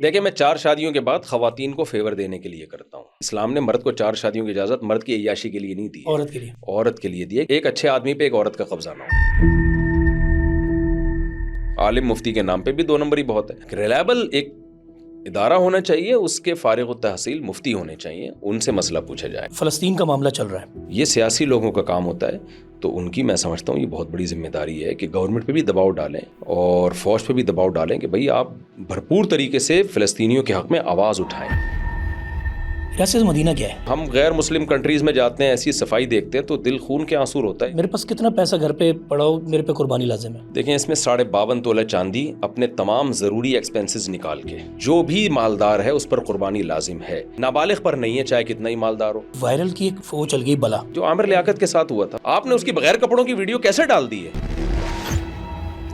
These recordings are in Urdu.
دیکھیں، میں 4 شادیوں کے بعد خواتین کو فیور دینے کے لیے کرتا ہوں. اسلام نے مرد کو 4 شادیوں کی اجازت مرد کی عیاشی کے لیے نہیں دی ہے، عورت کے لیے. عورت کے لیے دی ہے. ایک اچھے آدمی پہ ایک عورت کا قبضہ نہ ہو. عالم مفتی کے نام پہ بھی 2 نمبر ہی بہت ہے. ریلائبل ایک ادارہ ہونا چاہیے، اس کے فارغ التحصیل مفتی ہونے چاہیے، ان سے مسئلہ پوچھا جائے. فلسطین کا معاملہ چل رہا ہے، یہ سیاسی لوگوں کا کام ہوتا ہے، تو ان کی میں سمجھتا ہوں یہ بہت بڑی ذمہ داری ہے کہ گورنمنٹ پہ بھی دباؤ ڈالیں اور فوج پہ بھی دباؤ ڈالیں کہ بھئی آپ بھرپور طریقے سے فلسطینیوں کے حق میں آواز اٹھائیں. ریاست مدینہ کیا ہے؟ ہم غیر مسلم کنٹریز میں جاتے ہیں، ایسی صفائی دیکھتے ہیں تو دل خون کے آنسو ہوتا ہے. میرے پاس کتنا پیسہ گھر پہ پڑا ہو، میرے پہ قربانی لازم ہے. دیکھیں، اس میں 52.5 تولہ چاندی اپنے تمام ضروری ایکسپنسز نکال کے جو بھی مالدار ہے اس پر قربانی لازم ہے، نابالغ پر نہیں ہے، چاہے کتنا ہی مالدار ہو. وائرل کی ایک وہ چل گئی بلا، جو عامر لیاقت کے ساتھ ہوا تھا، آپ نے اس کی بغیر کپڑوں کی ویڈیو کیسے ڈال دی ہے؟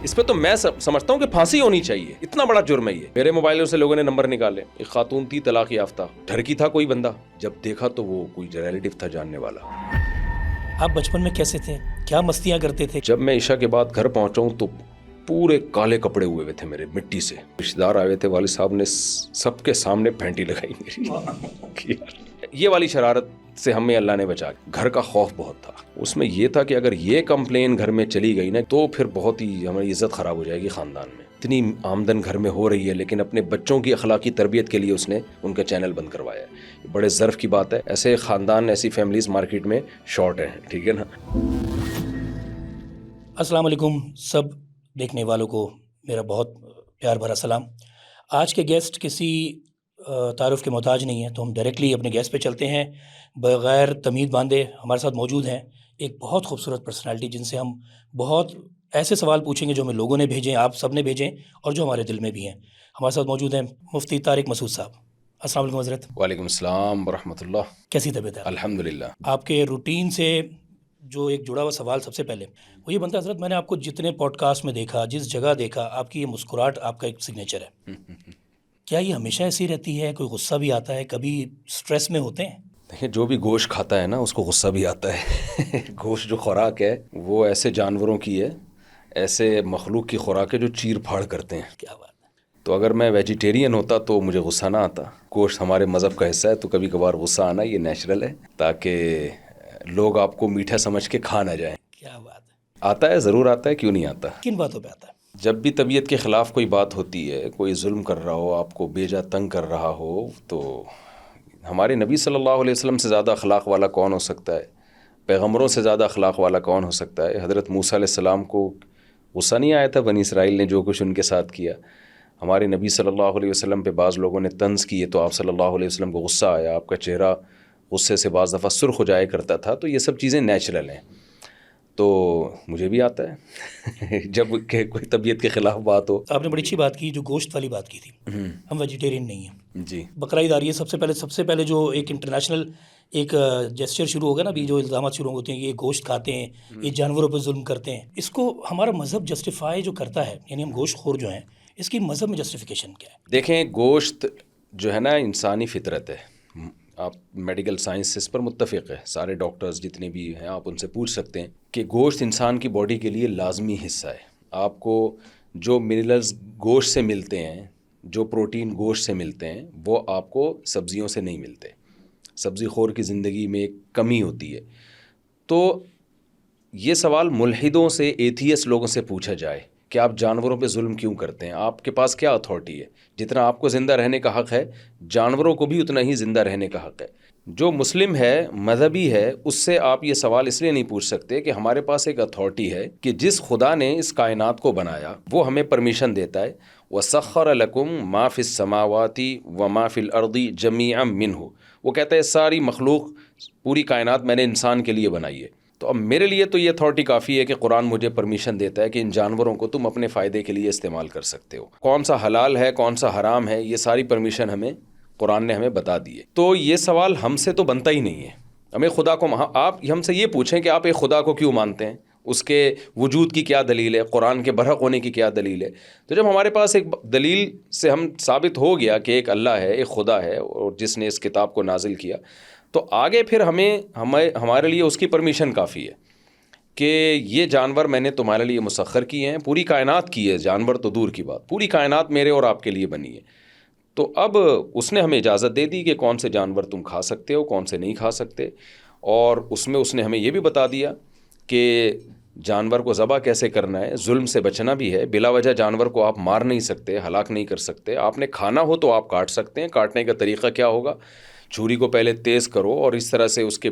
اس پہ تو میں سمجھتا ہوں کہ پھانسی ہونی چاہیے، اتنا بڑا جرم ہے یہ. میرے موبائلوں سے لوگوں نے نمبر نکالے. ایک خاتون تھی طلاق یافتہ، گھر کی تھا کوئی بندہ، جب دیکھا تو وہ کوئی ریلیٹو تھا جاننے والا. آپ بچپن میں کیسے تھے، کیا مستیاں کرتے تھے؟ جب میں عشاء کے بعد گھر پہنچا ہوں تو پورے کالے کپڑے ہوئے تھے میرے، مٹی سے. رشتے دار آئے تھے، والد صاحب نے سب کے سامنے پھینٹی لگائی میری. یہ والی شرارت سے ہمیں اللہ نے بچا. گھر کا خوف بہت تھا، اس میں یہ تھا کہ اگر یہ کمپلین گھر میں چلی گئی نا تو پھر بہت ہی ہماری عزت خراب ہو جائے گی خاندان میں. اتنی آمدن گھر میں ہو رہی ہے لیکن اپنے بچوں کی اخلاقی تربیت کے لیے اس نے ان کا چینل بند کروایا ہے. بڑے ظرف کی بات ہے. ایسے خاندان، ایسی فیملیز مارکیٹ میں شارٹ ہیں، ٹھیک ہے نا. السلام علیکم سب دیکھنے والوں کو میرا بہت پیار بھرا سلام. آج کے گیسٹ کسی تعارف کے محتاج نہیں ہے، تو ہم ڈائریکٹلی اپنے گیسٹ پہ چلتے ہیں بغیر تمہید باندھے. ہمارے ساتھ موجود ہیں ایک بہت خوبصورت پرسنالٹی، جن سے ہم بہت ایسے سوال پوچھیں گے جو ہمیں لوگوں نے بھیجیں، آپ سب نے بھیجیں، اور جو ہمارے دل میں بھی ہیں. ہمارے ساتھ موجود ہیں مفتی طارق مسعود صاحب. السلام علیکم حضرت. وعلیکم السلام ورحمۃ اللہ. کیسی طبیعت ہے؟ الحمدللہ. آپ کے روٹین سے جو ایک جڑا ہوا سوال سب سے پہلے وہ یہ بنتا ہے حضرت، میں نے آپ کو جتنے پوڈ کاسٹ میں دیکھا، جس جگہ دیکھا، آپ کی یہ مسکراہٹ آپ کا ایک سگنیچر ہے. کیا یہ ہمیشہ ایسی رہتی ہے؟ کوئی غصہ بھی آتا ہے؟ کبھی سٹریس میں ہوتے ہیں؟ دیکھیں، جو بھی گوشت کھاتا ہے نا اس کو غصہ بھی آتا ہے. گوشت جو خوراک ہے وہ ایسے جانوروں کی ہے، ایسے مخلوق کی خوراک ہے جو چیر پھاڑ کرتے ہیں. کیا بات ہے. تو اگر میں ویجیٹیرین ہوتا تو مجھے غصہ نہ آتا. گوشت ہمارے مذہب کا حصہ ہے تو کبھی کبھار غصہ آنا یہ نیچرل ہے، تاکہ لوگ آپ کو میٹھا سمجھ کے کھا نہ جائیں. کیا بات ہے. آتا ہے، ضرور آتا ہے، کیوں نہیں آتا. کن باتوں پہ آتا ہے؟ جب بھی طبیعت کے خلاف کوئی بات ہوتی ہے، کوئی ظلم کر رہا ہو، آپ کو بیجا تنگ کر رہا ہو، تو ہمارے نبی صلی اللہ علیہ وسلم سے زیادہ اخلاق والا کون ہو سکتا ہے؟ پیغمبروں سے زیادہ اخلاق والا کون ہو سکتا ہے؟ حضرت موسیٰ علیہ السلام کو غصہ نہیں آیا تھا بنی اسرائیل نے جو کچھ ان کے ساتھ کیا؟ ہمارے نبی صلی اللہ علیہ وسلم پہ بعض لوگوں نے طنز کیے تو آپ صلی اللہ علیہ وسلم کو غصہ آیا، آپ کا چہرہ غصے سے بعض دفعہ سرخ ہو جایا کرتا تھا. تو یہ سب چیزیں نیچرل ہیں. تو مجھے بھی آتا ہے جب کہ کوئی طبیعت کے خلاف بات ہو. آپ نے بڑی اچھی بات کی، جو گوشت والی بات کی تھی. ہم ویجیٹیرین نہیں ہیں جی. بقرہ عید آ رہی ہے، سب سے پہلے جو ایک انٹرنیشنل ایک جیسچر شروع ہوگا نا، ابھی جو الزامات شروع ہوتے ہیں کہ یہ گوشت کھاتے ہیں، یہ جانوروں پہ ظلم کرتے ہیں، اس کو ہمارا مذہب جسٹیفائی جو کرتا ہے، یعنی ہم گوشت خور جو ہیں، اس کی مذہب میں جسٹیفیکیشن کیا ہے؟ دیکھیں، گوشت جو ہے نا انسانی فطرت ہے. آپ میڈیکل سائنس سے اس پر متفق ہے، سارے ڈاکٹرز جتنے بھی ہیں آپ ان سے پوچھ سکتے ہیں کہ گوشت انسان کی باڈی کے لیے لازمی حصہ ہے. آپ کو جو منرلز گوشت سے ملتے ہیں، جو پروٹین گوشت سے ملتے ہیں، وہ آپ کو سبزیوں سے نہیں ملتے. سبزی خور کی زندگی میں ایک کمی ہوتی ہے. تو یہ سوال ملحدوں سے، ایتھیسٹ لوگوں سے پوچھا جائے کہ آپ جانوروں پہ ظلم کیوں کرتے ہیں، آپ کے پاس کیا اتھارٹی ہے؟ جتنا آپ کو زندہ رہنے کا حق ہے، جانوروں کو بھی اتنا ہی زندہ رہنے کا حق ہے. جو مسلم ہے، مذہبی ہے، اس سے آپ یہ سوال اس لیے نہیں پوچھ سکتے کہ ہمارے پاس ایک اتھارٹی ہے کہ جس خدا نے اس کائنات کو بنایا وہ ہمیں پرمیشن دیتا ہے. وَسَخَّرَ لَكُم مَا فِي السَّمَاوَاتِ وَمَا فِي الْأَرْضِ جَمِيعًا مِّنْهُ. وہ کہتا ہے ساری مخلوق، پوری کائنات میں نے انسان کے لیے بنائی ہے. تو اب میرے لیے تو یہ اتھارٹی کافی ہے کہ قرآن مجھے پرمیشن دیتا ہے کہ ان جانوروں کو تم اپنے فائدے کے لیے استعمال کر سکتے ہو. کون سا حلال ہے، کون سا حرام ہے، یہ ساری پرمیشن ہمیں قرآن نے ہمیں بتا دی ہے. تو یہ سوال ہم سے تو بنتا ہی نہیں ہے. ہمیں خدا کو، آپ ہم سے یہ پوچھیں کہ آپ ایک خدا کو کیوں مانتے ہیں، اس کے وجود کی کیا دلیل ہے، قرآن کے برحق ہونے کی کیا دلیل ہے. تو جب ہمارے پاس ایک دلیل سے ہم ثابت ہو گیا کہ ایک اللہ ہے، ایک خدا ہے، اور جس نے اس کتاب کو نازل کیا، تو آگے پھر ہمارے لیے اس کی پرمیشن کافی ہے کہ یہ جانور میں نے تمہارے لیے مسخر کیے ہیں. پوری کائنات کی ہے، جانور تو دور کی بات، پوری کائنات میرے اور آپ کے لیے بنی ہے. تو اب اس نے ہمیں اجازت دے دی کہ کون سے جانور تم کھا سکتے ہو، کون سے نہیں کھا سکتے، اور اس نے ہمیں یہ بھی بتا دیا کہ جانور کو ذبح کیسے کرنا ہے، ظلم سے بچنا بھی ہے، بلا وجہ جانور کو آپ مار نہیں سکتے، ہلاک نہیں کر سکتے، آپ نے کھانا ہو تو آپ کاٹ سکتے ہیں، کاٹنے کا طریقہ کیا ہوگا، چھری کو پہلے تیز کرو اور اس طرح سے اس کے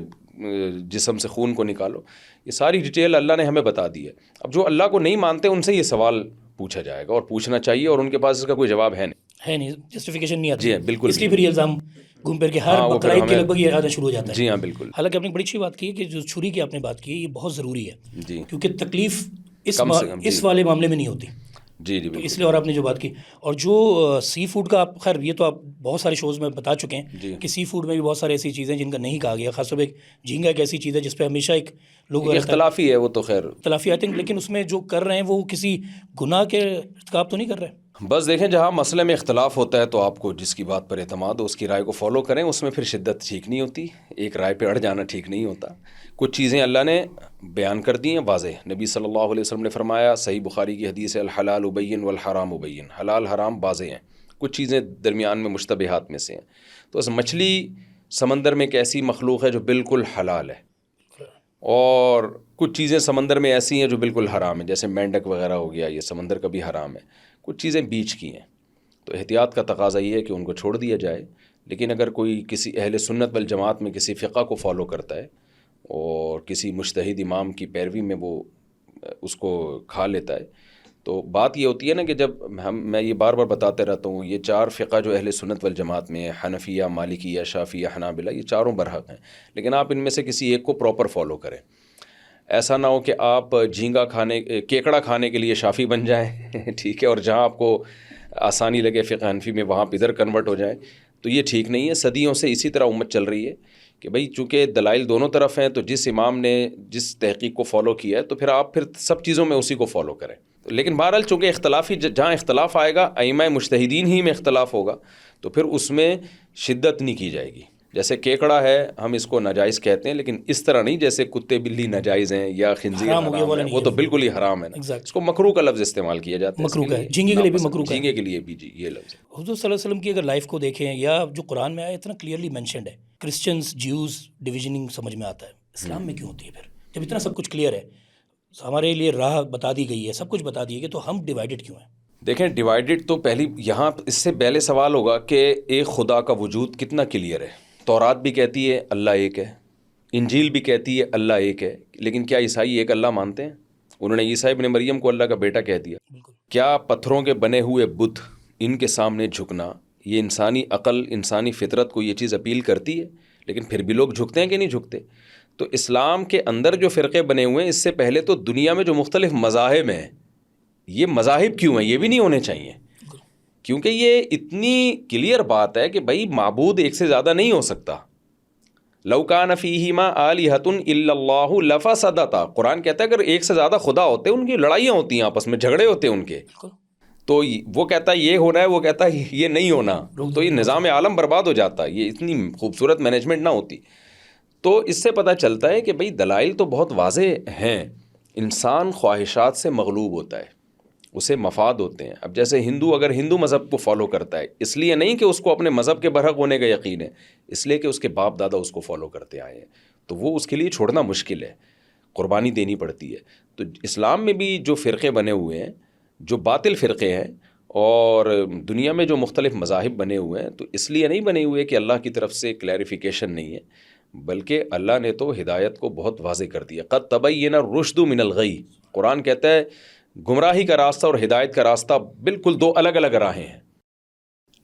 جسم سے خون کو نکالو، یہ ساری ڈیٹیل اللہ نے ہمیں بتا دی ہے۔ اب جو اللہ کو نہیں مانتے ان سے یہ سوال پوچھا جائے گا، اور پوچھنا چاہیے، اور ان کے پاس اس کا کوئی جواب ہے نہیں، جسٹیفیکیشن نہیں آتی۔ جی ہاں بالکل، اس لیے پھر یہ الزام گھوم پھر کے ہر ہاں وہ پھر بقرعید کے ہمیں، لگ بھگ یہ آنا شروع ہو جاتا ہے۔ جی ہاں بالکل، حالانکہ آپ نے بڑی اچھی بات کی ہے کہ جو چھری کی آپ نے بات کی ہے یہ بہت ضروری ہے، جی کیونکہ تکلیف کم سے کم، جی اس والے معاملے میں نہیں ہوتی، جی جی تو اس بالکل، لیے۔ اور آپ نے جو بات کی، اور جو سی فوڈ کا، آپ خیر یہ تو آپ بہت سارے شوز میں بتا چکے ہیں جی کہ سی فوڈ میں بھی بہت ساری ایسی چیزیں جن کا نہیں کہا گیا، خاص طور پہ جھینگا ایک ایسی چیز ہے جس پہ ہمیشہ ایک لوگ ایک اختلافی ہے وہ تو خیر، اختلافی آتے ہیں، لیکن اس میں جو کر رہے ہیں وہ کسی گناہ کے ارتکاب تو نہیں کر رہے۔ بس دیکھیں جہاں مسئلے میں اختلاف ہوتا ہے تو آپ کو جس کی بات پر اعتماد ہو اس کی رائے کو فالو کریں، اس میں پھر شدت ٹھیک نہیں ہوتی، ایک رائے پہ اڑ جانا ٹھیک نہیں ہوتا۔ کچھ چیزیں اللہ نے بیان کر دی ہیں واضح، نبی صلی اللہ علیہ وسلم نے فرمایا، صحیح بخاری کی حدیث ہے، الحلال ابین والحرام ابین، حلال حرام واضح ہیں، کچھ چیزیں درمیان میں مشتبہات میں سے ہیں۔ تو اس مچھلی سمندر میں ایک ایسی مخلوق ہے جو بالکل حلال ہے، اور کچھ چیزیں سمندر میں ایسی ہیں جو بالکل حرام ہیں، جیسے مینڈک وغیرہ ہو گیا، یہ سمندر کا بھی حرام ہے، کچھ چیزیں بیچ کی ہیں۔ تو احتیاط کا تقاضا یہ ہے کہ ان کو چھوڑ دیا جائے، لیکن اگر کوئی کسی اہل سنت والجماعت میں کسی فقہ کو فالو کرتا ہے اور کسی مجتہد امام کی پیروی میں وہ اس کو کھا لیتا ہے، تو بات یہ ہوتی ہے نا کہ جب میں یہ بار بار بتاتے رہتا ہوں، یہ چار فقہ جو اہل سنت والجماعت میں حنفیہ، مالکیہ، شافعیہ، حنابلہ، یہ چاروں برحق ہیں، لیکن آپ ان میں سے کسی ایک کو پراپر فالو کریں۔ ایسا نہ ہو کہ آپ جھینگا کیکڑا کھانے کے لیے شافی بن جائیں ٹھیک ہے، اور جہاں آپ کو آسانی لگے فقہ حنفی میں وہاں ادھر کنورٹ ہو جائیں، تو یہ ٹھیک نہیں ہے۔ صدیوں سے اسی طرح امت چل رہی ہے کہ بھئی چونکہ دلائل دونوں طرف ہیں، تو جس امام نے جس تحقیق کو فالو کیا ہے تو پھر آپ سب چیزوں میں اسی کو فالو کریں۔ لیکن بہرحال چونکہ اختلافی جہاں اختلاف آئے گا، ائمہ مجتہدین ہی میں اختلاف ہوگا، تو پھر اس میں شدت نہیں کی جائے گی۔ جیسے کیکڑا ہے، ہم اس کو ناجائز کہتے ہیں، لیکن اس طرح نہیں جیسے کتے بلی ناجائز ہیں یا خنزیر حرام ہو گیا حرام والا ہے، نہیں وہ ہے، تو بالکل ہی حرام ہے نا۔ Exactly. اس کو مکروہ کا لفظ استعمال کیا جاتا ہے، اس مکروہ کا ہے، لیے جھینگے کے لیے بھی ناپسند، مکروہ کا ہے۔ جھینگے کے لیے بھی جی یہ لفظ ہے۔ حضور صلی اللہ علیہ وسلم کی اگر لائف کو دیکھیں، یا جو قرآن میں آیا اتنا کلیئرلی مینشنڈ ہے، کرسچنز جیوز ڈویژننگ سمجھ میں آتا ہے، اسلام میں کیوں ہوتی ہے پھر جب اتنا سب کچھ کلیئر ہے، ہمارے لیے راہ بتا دی گئی ہے، سب کچھ بتا دی ہے، کہ تو ہم ڈیوائیڈڈ کیوں ہیں؟ دیکھیں ڈیوائیڈڈ تو پہلی یہاں اس سے پہلے سوال ہوگا کہ ایک خدا کا وجود کتنا کلیئر ہے۔ تورات بھی کہتی ہے اللہ ایک ہے، انجیل بھی کہتی ہے اللہ ایک ہے، لیکن کیا عیسائی ایک اللہ مانتے ہیں؟ انہوں نے عیسیٰ ابن مریم کو اللہ کا بیٹا کہہ دیا۔ بالکل۔ کیا پتھروں کے بنے ہوئے بت، ان کے سامنے جھکنا، یہ انسانی عقل، انسانی فطرت کو یہ چیز اپیل کرتی ہے؟ لیکن پھر بھی لوگ جھکتے ہیں کہ نہیں جھکتے؟ تو اسلام کے اندر جو فرقے بنے ہوئے ہیں، اس سے پہلے تو دنیا میں جو مختلف مذاہب ہیں، یہ مذاہب کیوں ہیں؟ یہ بھی نہیں ہونے چاہیے، کیونکہ یہ اتنی کلیئر بات ہے کہ بھائی معبود ایک سے زیادہ نہیں ہو سکتا۔ لو کان فیہما آلہۃ الا اللہ لفسدتا، قرآن کہتا ہے اگر ایک سے زیادہ خدا ہوتے ان کی لڑائیاں ہوتی ہیں، آپس میں جھگڑے ہوتے ہیں ان کے، تو وہ کہتا ہے یہ ہونا ہے، وہ کہتا ہے یہ نہیں ہونا، تو یہ نظام عالم برباد ہو جاتا، یہ اتنی خوبصورت مینجمنٹ نہ ہوتی۔ تو اس سے پتہ چلتا ہے کہ بھئی دلائل تو بہت واضح ہیں، انسان خواہشات سے مغلوب ہوتا ہے، اسے مفاد ہوتے ہیں۔ اب جیسے ہندو اگر ہندو مذہب کو فالو کرتا ہے، اس لیے نہیں کہ اس کو اپنے مذہب کے برحق ہونے کا یقین ہے، اس لیے کہ اس کے باپ دادا اس کو فالو کرتے آئے ہیں، تو وہ اس کے لیے چھوڑنا مشکل ہے، قربانی دینی پڑتی ہے۔ تو اسلام میں بھی جو فرقے بنے ہوئے ہیں، جو باطل فرقے ہیں، اور دنیا میں جو مختلف مذاہب بنے ہوئے ہیں، تو اس لیے نہیں بنے ہوئے کہ اللہ کی طرف سے کلیریفیکیشن نہیں ہے، بلکہ اللہ نے تو ہدایت کو بہت واضح کر دیا۔ قد تبین الرشد من الغی، قرآن کہتا ہے گمراہی کا راستہ اور ہدایت کا راستہ بالکل دو الگ الگ راہیں ہیں،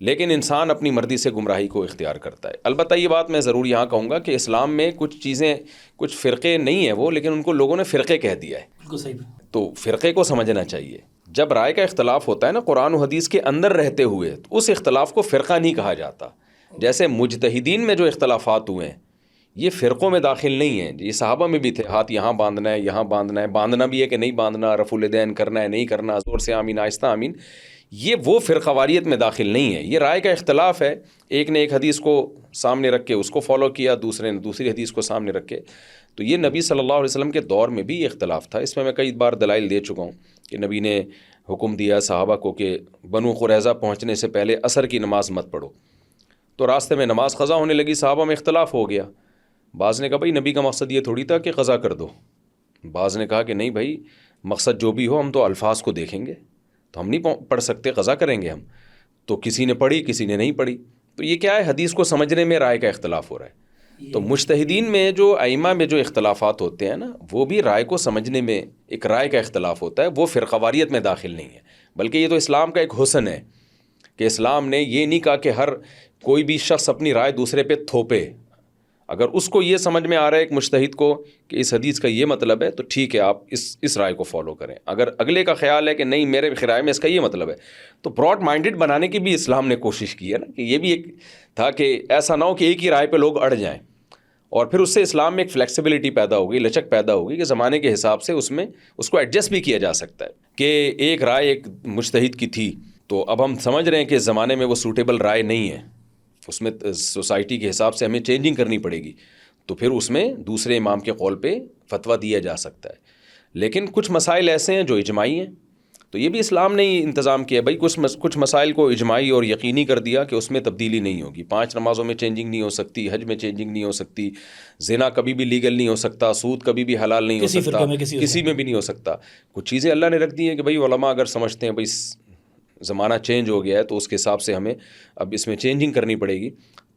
لیکن انسان اپنی مرضی سے گمراہی کو اختیار کرتا ہے۔ البتہ یہ بات میں ضرور یہاں کہوں گا کہ اسلام میں کچھ چیزیں، کچھ فرقے نہیں ہیں وہ، لیکن ان کو لوگوں نے فرقے کہہ دیا ہے، بالکل صحیح۔ تو فرقے کو سمجھنا چاہیے۔ جب رائے کا اختلاف ہوتا ہے نا قرآن و حدیث کے اندر رہتے ہوئے، تو اس اختلاف کو فرقہ نہیں کہا جاتا۔ جیسے مجتہدین میں جو اختلافات ہوئے ہیں، یہ فرقوں میں داخل نہیں ہیں۔ یہ صحابہ میں بھی تھے، ہاتھ یہاں باندھنا ہے، یہاں باندھنا ہے، باندھنا بھی ہے کہ نہیں باندھنا، رفع الیدین کرنا ہے نہیں کرنا، زور سے آمین، آہستہ آمین، یہ وہ فرقہ واریت میں داخل نہیں ہے۔ یہ رائے کا اختلاف ہے، ایک نے ایک حدیث کو سامنے رکھ کے اس کو فالو کیا، دوسرے نے دوسری حدیث کو سامنے رکھ کے۔ تو یہ نبی صلی اللہ علیہ وسلم کے دور میں بھی یہ اختلاف تھا، اس میں کئی بار دلائل دے چکا ہوں کہ نبی نے حکم دیا صحابہ کو کہ بنو قریظہ پہنچنے سے پہلے عصر کی نماز مت پڑھو، تو راستے میں نماز قضا ہونے لگی، صحابہ میں اختلاف ہو گیا. بعض نے کہا بھائی نبی کا مقصد یہ تھوڑی تھا کہ قضا کر دو، بعض نے کہا کہ نہیں بھائی مقصد جو بھی ہو ہم تو الفاظ کو دیکھیں گے، تو ہم نہیں پڑھ سکتے، قضا کریں گے ہم. تو کسی نے پڑھی کسی نے نہیں پڑھی. تو یہ کیا ہے، حدیث کو سمجھنے میں رائے کا اختلاف ہو رہا ہے. تو مجتہدین میں جو ائمہ میں جو اختلافات ہوتے ہیں نا، وہ بھی رائے کو سمجھنے میں ایک رائے کا اختلاف ہوتا ہے، وہ فرقواریت میں داخل نہیں ہے، بلکہ یہ تو اسلام کا ایک حسن ہے کہ اسلام نے یہ نہیں کہا کہ ہر کوئی بھی شخص اپنی رائے دوسرے پہ تھوپے. اگر اس کو یہ سمجھ میں آ رہا ہے ایک مجتہد کو کہ اس حدیث کا یہ مطلب ہے تو ٹھیک ہے، آپ اس رائے کو فالو کریں. اگر اگلے کا خیال ہے کہ نہیں میرے رائے میں اس کا یہ مطلب ہے، تو براڈ مائنڈڈ بنانے کی بھی اسلام نے کوشش کی ہے نا، کہ یہ بھی ایک تھا کہ ایسا نہ ہو کہ ایک ہی رائے پہ لوگ اڑ جائیں. اور پھر اس سے اسلام میں ایک فلیکسیبلٹی پیدا ہوگی، لچک پیدا ہوگی کہ زمانے کے حساب سے اس کو ایڈجسٹ بھی کیا جا سکتا ہے. کہ ایک رائے ایک مجتہد کی تھی، تو اب ہم سمجھ رہے ہیں کہ اس زمانے میں وہ سوٹیبل رائے نہیں ہے، اس میں سوسائٹی کے حساب سے ہمیں چینجنگ کرنی پڑے گی، تو پھر اس میں دوسرے امام کے قول پہ فتویٰ دیا جا سکتا ہے. لیکن کچھ مسائل ایسے ہیں جو اجماعی ہیں، تو یہ بھی اسلام نے ہی انتظام کیا بھائی، کچھ مسائل کو اجماعی اور یقینی کر دیا کہ اس میں تبدیلی نہیں ہوگی. 5 نمازوں میں چینجنگ نہیں ہو سکتی، حج میں چینجنگ نہیں ہو سکتی، زنا کبھی بھی لیگل نہیں ہو سکتا، سود کبھی بھی حلال نہیں ہو سکتا، کسی میں بھی نہیں ہو سکتا. کچھ چیزیں اللہ نے رکھ دی ہیں کہ بھائی علماء اگر سمجھتے ہیں بھائی زمانہ چینج ہو گیا ہے تو اس کے حساب سے ہمیں اب اس میں چینجنگ کرنی پڑے گی،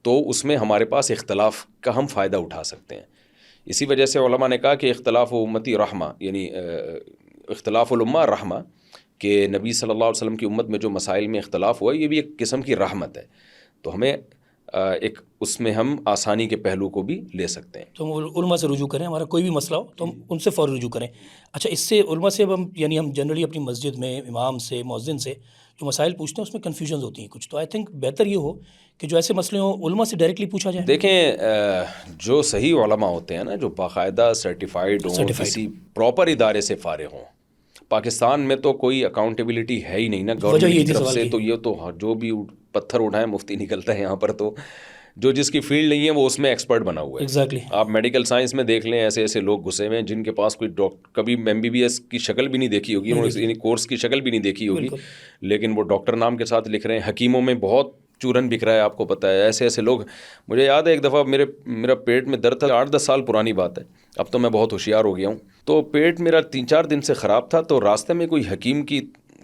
تو اس میں ہمارے پاس اختلاف کا ہم فائدہ اٹھا سکتے ہیں. اسی وجہ سے علماء نے کہا کہ اختلاف امتی رحمہ، یعنی اختلاف الامہ رحمہ، کہ نبی صلی اللہ علیہ وسلم کی امت میں جو مسائل میں اختلاف ہوا یہ بھی ایک قسم کی رحمت ہے. تو ہمیں ایک اس میں ہم آسانی کے پہلو کو بھی لے سکتے ہیں. تو ہم علماء سے رجوع کریں، ہمارا کوئی بھی مسئلہ ہو تو ہم ان سے فوری رجوع کریں. اچھا، اس سے علماء سے ہم جنرلی اپنی مسجد میں امام سے مؤذن سے جو مسائل پوچھتے ہیں اس میں کنفیوژنز ہوتی ہیں کچھ، تو آئی تھنک بہتر یہ ہو کہ جو ایسے مسئلے ہوں علماء سے ڈائریکٹلی پوچھا جائے. دیکھیں جو صحیح علماء ہوتے ہیں نا، جو باقاعدہ سرٹیفائڈ ہوں، کسی پراپر ادارے سے فارغ ہوں. پاکستان میں تو کوئی اکاؤنٹیبلٹی ہے ہی نہیں نا گورنمنٹ کی طرف سے، تو یہ تو جو بھی پتھر اٹھائیں مفتی نکلتا ہے یہاں پر. تو جو جس کی فیلڈ نہیں ہے وہ اس میں ایکسپرٹ بنا ہوا ہے. ایگزیکٹلی. آپ میڈیکل سائنس میں دیکھ لیں، ایسے ایسے لوگ گھسے ہوئے ہیں جن کے پاس کوئی کبھی MBBS کی شکل بھی نہیں دیکھی ہوگی، یعنی کورس کی شکل بھی نہیں دیکھی ہوگی، لیکن وہ ڈاکٹر نام کے ساتھ لکھ رہے ہیں. حکیموں میں بہت چورن بک رہا ہے، آپ کو پتہ ہے. ایسے ایسے لوگ، مجھے یاد ہے ایک دفعہ میرا پیٹ میں درد تھا، 8-10 سال پرانی بات ہے، اب تو میں بہت ہوشیار ہو گیا ہوں. تو پیٹ میرا 3-4 دن سے خراب تھا، تو راستے میں کوئی حکیم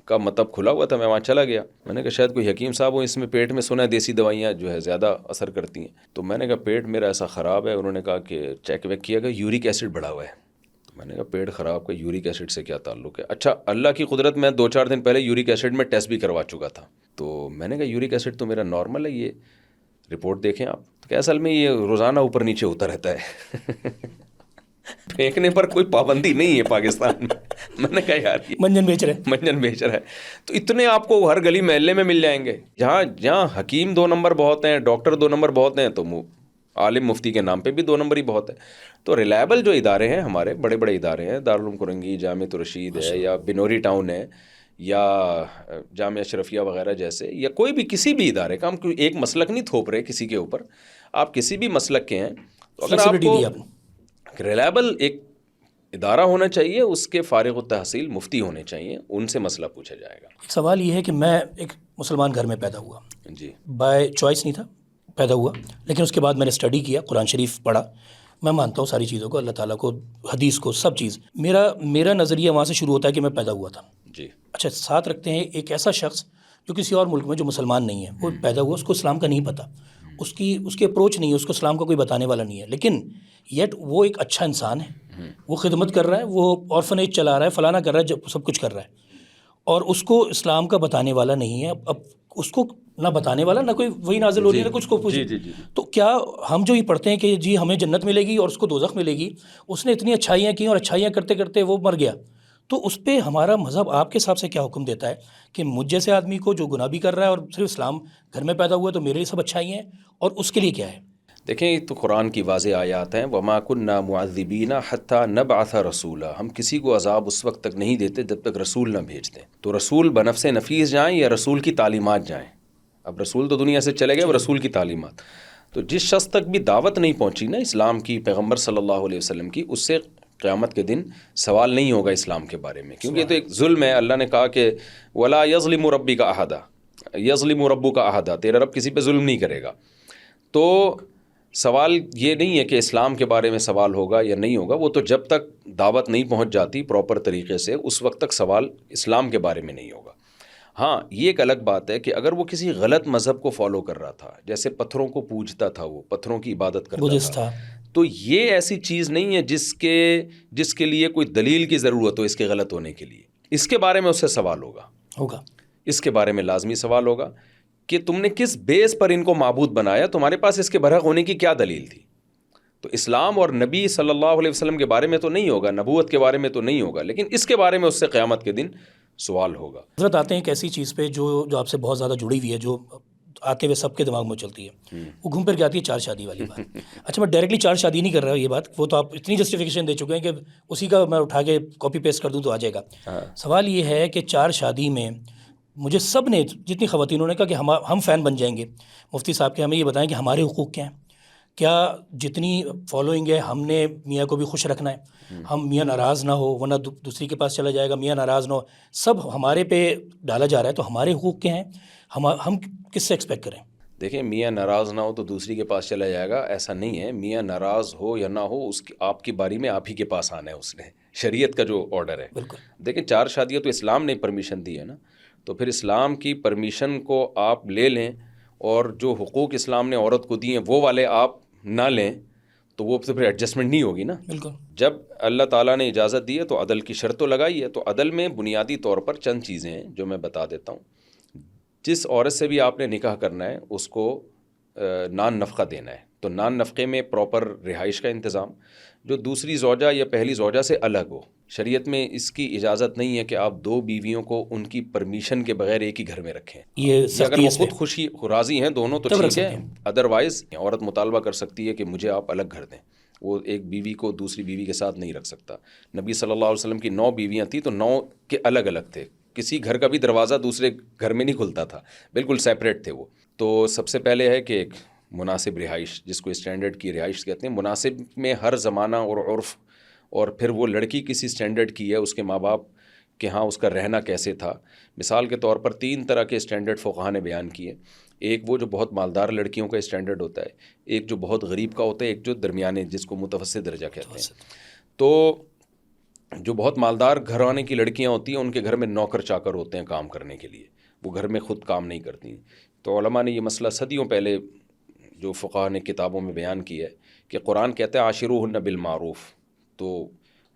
کا مطب کھلا ہوا تھا، میں وہاں چلا گیا. میں نے کہا شاید کوئی حکیم صاحب ہو، اس میں پیٹ میں سنا ہے دیسی دوائیاں جو ہے زیادہ اثر کرتی ہیں. تو میں نے کہا پیٹ میرا ایسا خراب ہے. انہوں نے کہا کہ چیک ویک کیا گیا، یورک ایسڈ بڑھا ہوا ہے. میں نے کہا پیٹ خراب کا یورک ایسڈ سے کیا تعلق ہے؟ اچھا، اللہ کی قدرت، میں 2-4 دن پہلے یورک ایسڈ میں ٹیسٹ بھی کروا چکا تھا. تو میں نے کہا یورک ایسڈ تو میرا نارمل ہے، یہ رپورٹ دیکھیں آپ. تو کہ اصل میں یہ روزانہ اوپر نیچے ہوتا رہتا ہے پھینکنے پر کوئی پابندی نہیں ہے پاکستان میں. میں نے کہا یار منجن بیچ رہا ہے. تو اتنے آپ کو ہر گلی محلے میں مل جائیں گے. جہاں حکیم 2 نمبر بہت ہیں، ڈاکٹر 2 نمبر بہت ہیں، تو عالم مفتی کے نام پہ بھی 2 نمبر ہی بہت ہے. تو ریلائبل جو ادارے ہیں ہمارے، بڑے بڑے ادارے ہیں، دارالعلوم کرنگی، جامعۃ الرشید ہے، یا بنوری ٹاؤن ہے، یا جامعہ اشرفیہ وغیرہ جیسے، یا کوئی بھی کسی بھی ادارے کا، ہم ایک مسلک نہیں تھوپ رہے کسی کے اوپر. آپ کسی بھی مسلک کے ہیں تو اگر آپ کو ریلائبل ایک ادارہ ہونا چاہیے، اس کے فارغ التحصیل مفتی ہونے چاہیے، ان سے مسئلہ پوچھا جائے گا. سوال یہ ہے کہ میں ایک مسلمان گھر میں پیدا ہوا، جی، بائی چوائس نہیں تھا، پیدا ہوا، لیکن اس کے بعد میں نے اسٹڈی کیا، قرآن شریف پڑھا. میں مانتا ہوں ساری چیزوں کو، اللہ تعالیٰ کو، حدیث کو، سب چیز. میرا نظریہ وہاں سے شروع ہوتا ہے کہ میں پیدا ہوا تھا. جی. اچھا، ساتھ رکھتے ہیں ایک ایسا شخص جو کسی اور ملک میں جو مسلمان نہیں ہے، وہ پیدا ہوا، اس کو اسلام کا نہیں پتہ، اس کی اپروچ نہیں ہے، اس کو اسلام کا کوئی بتانے والا نہیں ہے، لیکن یٹ وہ ایک اچھا انسان ہے، وہ خدمت کر رہا ہے، وہ آرفنیج چلا رہا ہے، فلانا کر رہا ہے، سب کچھ کر رہا ہے، اور اس کو اسلام کا بتانے والا نہیں ہے. اب اس کو نہ بتانے والا، نہ کوئی وہی نازل ہو رہی ہے، نہ کچھ کو پوچھ. تو کیا ہم جو یہ پڑھتے ہیں کہ جی ہمیں جنت ملے گی اور اس کو دوزخ ملے گی، اس نے اتنی اچھائیاں کی اور اچھائیاں کرتے کرتے وہ مر گیا، تو اس پہ ہمارا مذہب آپ کے حساب سے کیا حکم دیتا ہے کہ مجھ جیسے آدمی کو جو گناہ بھی کر رہا ہے اور صرف اسلام گھر میں پیدا ہوا ہے تو میرے لیے سب اچھائیاں ہیں، اور اس کے لیے کیا ہے؟ دیکھیں، یہ تو قرآن کی واضح آیات ہیں، وَمَا كُنَّا مُعَذِّبِينَ حَتَّى نَبْعَثَ رَسُولًا. ہم کسی کو عذاب اس وقت تک نہیں دیتے جب تک رسول نہ بھیجتے. تو رسول بنفس نفیس جائیں یا رسول کی تعلیمات جائیں. اب رسول تو دنیا سے چلے گئے، وہ رسول کی تعلیمات. تو جس شخص تک بھی دعوت نہیں پہنچی نا اسلام کی، پیغمبر صلی اللہ علیہ وسلم کی، اس سے قیامت کے دن سوال نہیں ہوگا اسلام کے بارے میں، کیونکہ یہ تو ایک ظلم ہے. اللہ نے کہا کہ ولا یظلم ربی کا احدا، یظلم ربو کا احدا، تیرا رب کسی پہ ظلم نہیں کرے گا. تو سوال یہ نہیں ہے کہ اسلام کے بارے میں سوال ہوگا یا نہیں ہوگا، وہ تو جب تک دعوت نہیں پہنچ جاتی پراپر طریقے سے اس وقت تک سوال اسلام کے بارے میں نہیں ہوگا. ہاں یہ ایک الگ بات ہے کہ اگر وہ کسی غلط مذہب کو فالو کر رہا تھا، جیسے پتھروں کو پوجتا تھا، وہ پتھروں کی عبادت کرتا تھا، تو یہ ایسی چیز نہیں ہے جس کے لیے کوئی دلیل کی ضرورت ہو اس کے غلط ہونے کے لیے. اس کے بارے میں اس سے سوال ہوگا، اس کے بارے میں لازمی سوال ہوگا کہ تم نے کس بیس پر ان کو معبود بنایا، تمہارے پاس اس کے برحق ہونے کی کیا دلیل تھی. تو اسلام اور نبی صلی اللہ علیہ وسلم کے بارے میں تو نہیں ہوگا، نبوت کے بارے میں تو نہیں ہوگا، لیکن اس کے بارے میں اس سے قیامت کے دن سوال ہوگا. حضرت آتے ہیں ایک ایسی چیز پہ جو آپ سے بہت زیادہ جڑی ہوئی ہے، جو آتے ہوئے سب کے دماغ میں چلتی ہے، وہ گھوم پھر کے آتی ہے چار شادی والی بات. اچھا میں ڈائریکٹلی چار شادی نہیں کر رہا ہوں، یہ بات وہ تو آپ اتنی جسٹیفیکیشن دے چکے ہیں کہ اسی کا میں اٹھا کے کاپی پیسٹ کر دوں تو آ جائے گا. سوال یہ ہے کہ چار شادی میں مجھے سب نے، جتنی خواتینوں نے کہا کہ ہم فین بن جائیں گے مفتی صاحب کے، ہمیں یہ بتائیں کہ ہمارے حقوق کیا ہیں، کیا جتنی فالوئنگ ہے ہم نے میاں کو بھی خوش رکھنا ہے، ہم میاں ناراض نہ ہو ورنہ دوسری کے پاس چلا جائے گا، میاں ناراض نہ ہو، سب ہمارے پہ ڈالا جا رہا ہے. تو ہمارے حقوق کیا ہیں، ہم کس سے ایکسپیکٹ کریں؟ دیکھیں میاں ناراض نہ ہو تو دوسری کے پاس چلا جائے گا، ایسا نہیں ہے. میاں ناراض ہو یا نہ ہو، اس کی آپ کی باری میں آپ ہی کے پاس آنا ہے. اس نے شریعت کا جو آرڈر ہے. بالکل. دیکھیں چار شادیاں تو اسلام نے پرمیشن دی ہے نا، تو پھر اسلام کی پرمیشن کو آپ لے لیں اور جو حقوق اسلام نے عورت کو دی ہیں وہ والے آپ نہ لیں تو وہ تو پھر ایڈجسٹمنٹ نہیں ہوگی نا. بالکل. جب اللہ تعالیٰ نے اجازت دی ہے تو عدل کی شرط تو لگائی ہے. تو عدل میں بنیادی طور پر چند چیزیں ہیں جو میں بتا دیتا ہوں. جس عورت سے بھی آپ نے نکاح کرنا ہے اس کو نان نفقہ دینا ہے. تو نان نفقے میں پراپر رہائش کا انتظام، جو دوسری زوجہ یا پہلی زوجہ سے الگ ہو. شریعت میں اس کی اجازت نہیں ہے کہ آپ دو بیویوں کو ان کی پرمیشن کے بغیر ایک ہی گھر میں رکھیں. یہ اگر وہ خود خوشی راضی ہیں دونوں تو ٹھیک ہے، ادروائز عورت مطالبہ کر سکتی ہے کہ مجھے آپ الگ گھر دیں. وہ ایک بیوی کو دوسری بیوی کے ساتھ نہیں رکھ سکتا. نبی صلی اللہ علیہ وسلم کی 9 بیویاں تھیں تو 9 کے الگ الگ تھے. کسی گھر کا بھی دروازہ دوسرے گھر میں نہیں کھلتا تھا، بالکل سیپریٹ تھے وہ. تو سب سے پہلے ہے کہ ایک مناسب رہائش، جس کو اسٹینڈرڈ کی رہائش کہتے ہیں. مناسب میں ہر زمانہ اور عرف، اور پھر وہ لڑکی کسی اسٹینڈرڈ کی ہے، اس کے ماں باپ کہ ہاں اس کا رہنا کیسے تھا. مثال کے طور پر 3 طرح کے اسٹینڈرڈ فقہا نے بیان کیے. ایک وہ جو بہت مالدار لڑکیوں کا اسٹینڈرڈ ہوتا ہے، ایک جو بہت غریب کا ہوتا ہے، ایک جو درمیانے جس کو متوسط درجہ کہتے ہیں. تو جو بہت مالدار گھرانے کی لڑکیاں ہوتی ہیں ان کے گھر میں نوکر چاکر ہوتے ہیں کام کرنے کے لیے، وہ گھر میں خود کام نہیں کرتی. تو علماء نے یہ مسئلہ صدیوں پہلے جو فقہا نے کتابوں میں بیان کیا ہے کہ قرآن کہتا ہے عاشروہن بالمعروف، تو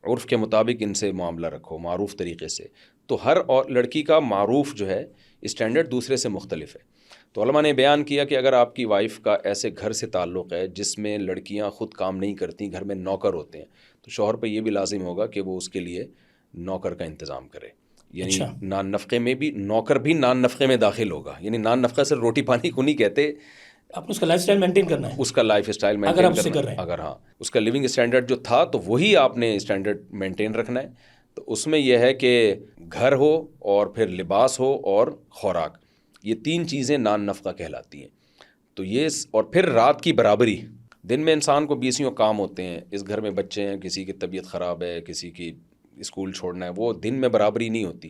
عرف کے مطابق ان سے معاملہ رکھو معروف طریقے سے. تو ہر لڑکی کا معروف جو ہے اسٹینڈرڈ دوسرے سے مختلف ہے. تو علماء نے بیان کیا کہ اگر آپ کی وائف کا ایسے گھر سے تعلق ہے جس میں لڑکیاں خود کام نہیں کرتی، گھر میں نوکر ہوتے ہیں، تو شوہر پہ یہ بھی لازم ہوگا کہ وہ اس کے لیے نوکر کا انتظام کرے. یعنی نان نفقے میں بھی نوکر بھی نان نفقے میں داخل ہوگا. یعنی نان نفقہ صرف روٹی پانی کو نہیں کہتے، آپ نے اس کا لائف اسٹائل مینٹین کرنا ہے، اس کا لائف اسٹائل مینٹین کرنا ہے. اگر ہاں اس کا لیونگ اسٹینڈرڈ جو تھا تو وہی آپ نے اسٹینڈرڈ مینٹین رکھنا ہے. تو اس میں یہ ہے کہ گھر ہو اور پھر لباس ہو اور خوراک، یہ 3 چیزیں نان نفقہ کہلاتی ہیں. تو یہ اور پھر رات کی برابری. دن میں انسان کو 20 کام ہوتے ہیں، اس گھر میں بچے ہیں، کسی کی طبیعت خراب ہے، کسی کی اسکول چھوڑنا ہے، وہ دن میں برابری نہیں ہوتی،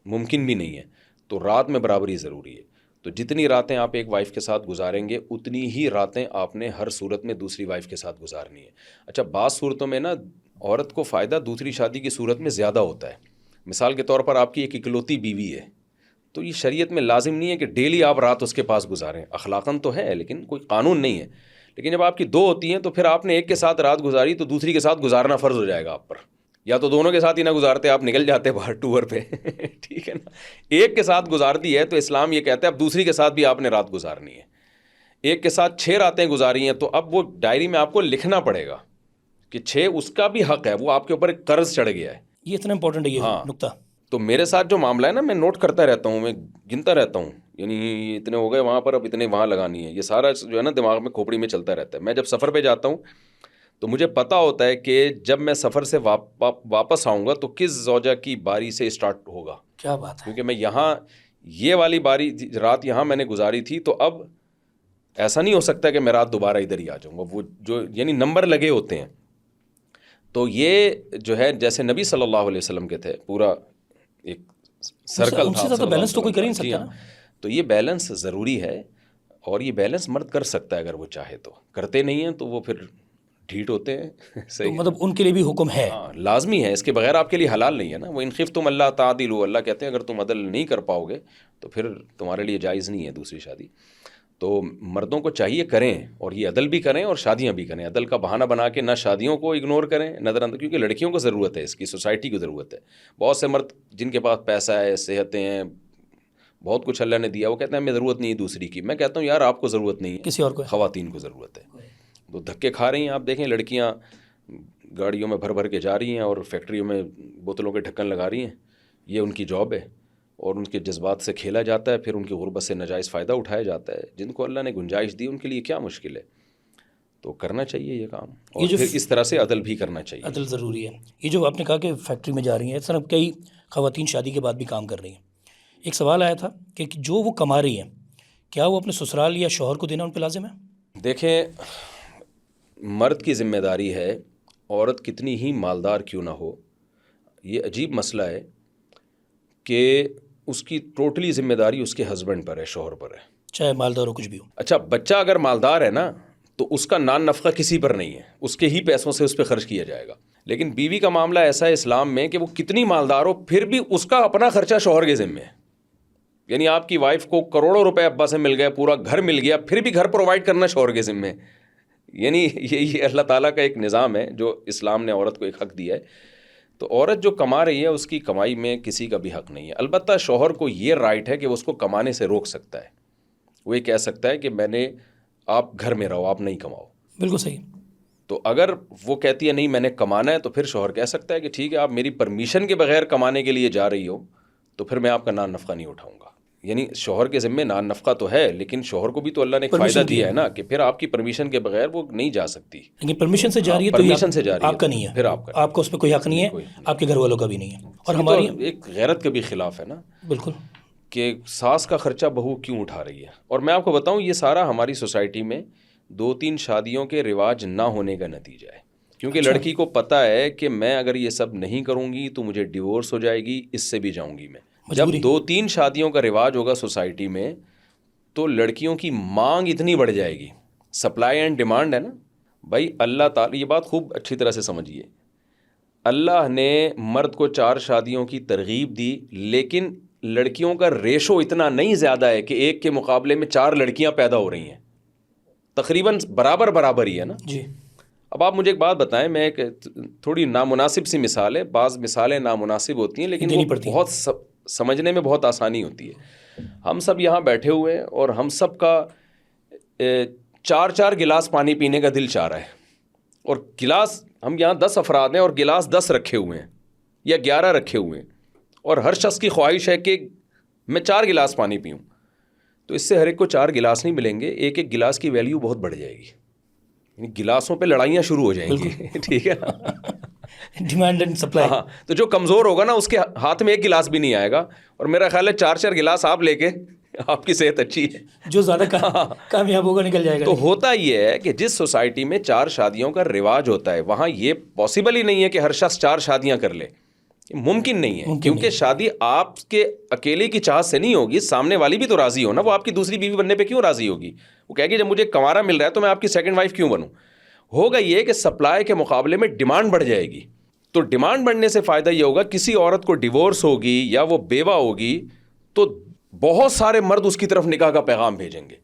ممکن بھی نہیں ہے. تو رات میں برابری ضروری ہے. تو جتنی راتیں آپ ایک وائف کے ساتھ گزاریں گے اتنی ہی راتیں آپ نے ہر صورت میں دوسری وائف کے ساتھ گزارنی ہے. اچھا بعض صورتوں میں نا عورت کو فائدہ دوسری شادی کی صورت میں زیادہ ہوتا ہے. مثال کے طور پر آپ کی ایک اکلوتی بیوی ہے، تو یہ شریعت میں لازم نہیں ہے کہ ڈیلی آپ رات اس کے پاس گزاریں. اخلاقاً تو ہے لیکن کوئی قانون نہیں ہے. لیکن جب آپ کی 2 ہوتی ہیں تو پھر آپ نے ایک کے ساتھ رات گزاری تو دوسری کے ساتھ گزارنا فرض ہو جائے گا آپ پر. یا تو دونوں کے ساتھ ہی نہ گزارتے، آپ نکل جاتے باہر ٹور پہ ٹھیک ہے نا. ایک کے ساتھ گزارتی ہے تو اسلام یہ کہتا ہے اب دوسری کے ساتھ بھی آپ نے رات گزارنی ہے. ایک کے ساتھ 6 راتیں گزاری ہیں تو اب وہ ڈائری میں آپ کو لکھنا پڑے گا کہ 6 اس کا بھی حق ہے، وہ آپ کے اوپر ایک قرض چڑھ گیا ہے. یہ اتنا امپورٹنٹ ہے یہ نقطہ. تو میرے ساتھ جو معاملہ ہے نا، میں نوٹ کرتا رہتا ہوں، میں گنتا رہتا ہوں، یعنی اتنے ہو گئے وہاں پر، اب اتنے وہاں لگانی ہے. یہ سارا جو ہے نا دماغ میں کھوپڑی میں چلتا رہتا ہے. میں جب سفر پہ جاتا ہوں تو مجھے پتہ ہوتا ہے کہ جب میں سفر سے واپس آؤں گا تو کس زوجہ کی باری سے اسٹارٹ ہوگا. کیا بات ہے. کیونکہ میں یہاں یہ والی باری رات یہاں میں نے گزاری تھی، تو اب ایسا نہیں ہو سکتا کہ میں رات دوبارہ ادھر ہی آ جاؤں گا. وہ جو یعنی نمبر لگے ہوتے ہیں. تو یہ جو ہے جیسے نبی صلی اللہ علیہ وسلم کے تھے، پورا ایک سرکل ان تھا، سے زیادہ بیلنس تو کوئی کر ہی نہیں جی سکتا ہاں، نا۔ تو یہ بیلنس ضروری ہے، اور یہ بیلنس مرد کر سکتا ہے اگر وہ چاہے تو، کرتے نہیں ہیں تو وہ پھر ڈھیٹ ہوتے ہیں تو صحیح ہے نا؟ مطلب ان کے لیے بھی حکم ہے؟ ہاں لازمی ہے، اس کے بغیر آپ کے لیے حلال نہیں ہے نا۔ وہ ان خفتم اللہ تعدلوا، اللہ کہتے ہیں اگر تم عدل نہیں کر پاؤ گے تو پھر تمہارے لیے جائز نہیں ہے دوسری شادی۔ تو مردوں کو چاہیے کریں، اور یہ عدل بھی کریں اور شادیاں بھی کریں، عدل کا بہانہ بنا کے نہ شادیوں کو اگنور کریں نظر انداز، کیونکہ لڑکیوں کو ضرورت ہے، اس کی سوسائٹی کو ضرورت ہے۔ بہت سے مرد جن کے پاس پیسہ ہے، صحتیں ہیں، بہت کچھ اللہ نے دیا، وہ کہتے ہیں ہمیں ضرورت نہیں ہے دوسری کی۔ میں کہتا ہوں یار آپ کو ضرورت نہیں ہے، کسی اور کو ہے۔ خواتین کو ضرورت ہے۔ وہ دھکے کھا رہی ہیں، آپ دیکھیں لڑکیاں گاڑیوں میں بھر بھر کے جا رہی ہیں اور فیکٹریوں میں بوتلوں کے ڈھکن لگا رہی ہیں، یہ ان کی جاب ہے، اور ان کے جذبات سے کھیلا جاتا ہے، پھر ان کی غربت سے ناجائز فائدہ اٹھایا جاتا ہے۔ جن کو اللہ نے گنجائش دی ان کے لیے کیا مشکل ہے، تو کرنا چاہیے یہ کام، اور پھر اس طرح سے عدل بھی کرنا چاہیے۔ عدل ضروری ہے۔ یہ جو آپ نے کہا کہ فیکٹری میں جا رہی ہیں، اس طرح کئی خواتین شادی کے بعد بھی کام کر رہی ہیں۔ ایک سوال آیا تھا کہ جو وہ کما رہی ہیں، کیا وہ اپنے سسرال یا شوہر کو دینا ان پہ لازم ہے؟ دیکھیں، مرد کی ذمہ داری ہے، عورت کتنی ہی مالدار کیوں نہ ہو، یہ عجیب مسئلہ ہے کہ اس کی ٹوٹلی ذمہ داری اس کے ہسبینڈ پر ہے، شوہر پر ہے، چاہے مالدار ہو کچھ بھی ہو۔ اچھا بچہ اگر مالدار ہے نا تو اس کا نان نفقہ کسی پر نہیں ہے، اس کے ہی پیسوں سے اس پہ خرچ کیا جائے گا۔ لیکن بیوی کا معاملہ ایسا ہے اسلام میں کہ وہ کتنی مالدار ہو پھر بھی اس کا اپنا خرچہ شوہر کے ذمہ ہے۔ یعنی آپ کی وائف کو کروڑوں روپے ابا سے مل گئے، پورا گھر مل گیا، پھر بھی گھر پرووائڈ کرنا شوہر کے ذمہ ہے۔ یعنی یہ اللہ تعالیٰ کا ایک نظام ہے جو اسلام نے عورت کو ایک حق دیا ہے۔ تو عورت جو کما رہی ہے اس کی کمائی میں کسی کا بھی حق نہیں ہے۔ البتہ شوہر کو یہ رائٹ ہے کہ وہ اس کو کمانے سے روک سکتا ہے، وہ یہ کہہ سکتا ہے کہ آپ گھر میں رہو، آپ نہیں کماؤ۔ بالکل صحیح۔ تو اگر وہ کہتی ہے نہیں میں نے کمانا ہے، تو پھر شوہر کہہ سکتا ہے کہ ٹھیک ہے آپ میری پرمیشن کے بغیر کمانے کے لیے جا رہی ہو تو پھر میں آپ کا نان نفقہ نہیں اٹھاؤں گا۔ یعنی شوہر کے ذمے نان نفقہ تو ہے، لیکن شوہر کو بھی تو اللہ نے ایک فائدہ دیا ہے نا کہ پھر آپ کی پرمیشن کے بغیر وہ نہیں جا سکتی۔ لیکن پرمیشن سے جا رہی ہے تو پرمیشن سے جا رہی ہے آپ کا نہیں ہے، پھر آپ کا، آپ کو اس پہ کوئی حق نہیں ہے، آپ کے گھر والوں کا بھی نہیں ہے۔ اور یہ ہماری تو ایک غیرت کے بھی خلاف ہے نا بالکل کہ ساس کا خرچہ بہو کیوں اٹھا رہی ہے۔ اور میں آپ کو بتاؤں یہ سارا ہماری سوسائٹی میں 2-3 شادیوں کے رواج نہ ہونے کا نتیجہ ہے، کیونکہ لڑکی کو پتہ ہے کہ میں اگر یہ سب نہیں کروں گی تو مجھے ڈیورس ہو جائے گی، اس سے بھی جاؤں گی میں۔ جب 2-3 شادیوں کا رواج ہوگا سوسائٹی میں تو لڑکیوں کی مانگ اتنی بڑھ جائے گی، سپلائی اینڈ ڈیمانڈ ہے نا بھائی۔ اللہ تعالیٰ، یہ بات خوب اچھی طرح سے سمجھیے، اللہ نے مرد کو 4 شادیوں کی ترغیب دی، لیکن لڑکیوں کا ریشو اتنا نہیں زیادہ ہے کہ ایک کے مقابلے میں 4 لڑکیاں پیدا ہو رہی ہیں، تقریباً برابر ہی ہے نا جی۔ اب آپ مجھے ایک بات بتائیں، میں ایک تھوڑی نامناسب سی مثال ہے، بعض مثالیں نامناسب ہوتی ہیں لیکن وہ بہت سمجھنے میں بہت آسانی ہوتی ہے۔ ہم سب یہاں بیٹھے ہوئے ہیں اور ہم سب کا 4 گلاس پانی پینے کا دل چاہ رہا ہے، اور گلاس ہم یہاں 10 افراد ہیں اور گلاس 10 رکھے ہوئے ہیں یا 11 رکھے ہوئے ہیں، اور ہر شخص کی خواہش ہے کہ میں 4 گلاس پانی پیوں، تو اس سے ہر ایک کو 4 گلاس نہیں ملیں گے، ایک ایک گلاس کی ویلیو بہت بڑھ جائے گی، یعنی گلاسوں پہ لڑائیاں شروع ہو جائیں گی ٹھیک ہے نا، ڈیمانڈ اینڈ سپلائی۔ ہاں، تو جو کمزور ہوگا نا اس کے ہاتھ میں 1 گلاس بھی نہیں آئے گا، اور میرا خیال ہے 4 گلاس آپ لے کے آپ کی صحت اچھی ہے، جو زیادہ کامیاب ہوگا نکل جائے گا۔ تو ہوتا یہ ہے کہ جس سوسائٹی میں 4 شادیوں کا رواج ہوتا ہے وہاں یہ پاسبل ہی نہیں ہے کہ ہر شخص 4 شادیاں کر لے، ممکن نہیں ہے، کیونکہ شادی آپ کے اکیلے کی چاہت سے نہیں ہوگی، سامنے والی بھی تو راضی ہو نا، وہ آپ کی دوسری بیوی بننے پہ کیوں راضی ہوگی؟ وہ کہے گی جب مجھے کمارا مل رہا ہے تو میں آپ کی سیکنڈ وائف کیوں بنوں؟ ہوگا یہ کہ سپلائی کے مقابلے میں ڈیمانڈ بڑھ جائے گی، تو ڈیمانڈ بڑھنے سے فائدہ یہ ہوگا کسی عورت کو ڈیورس ہوگی یا وہ بیوہ ہوگی تو بہت سارے مرد اس کی طرف نکاح کا پیغام بھیجیں گے،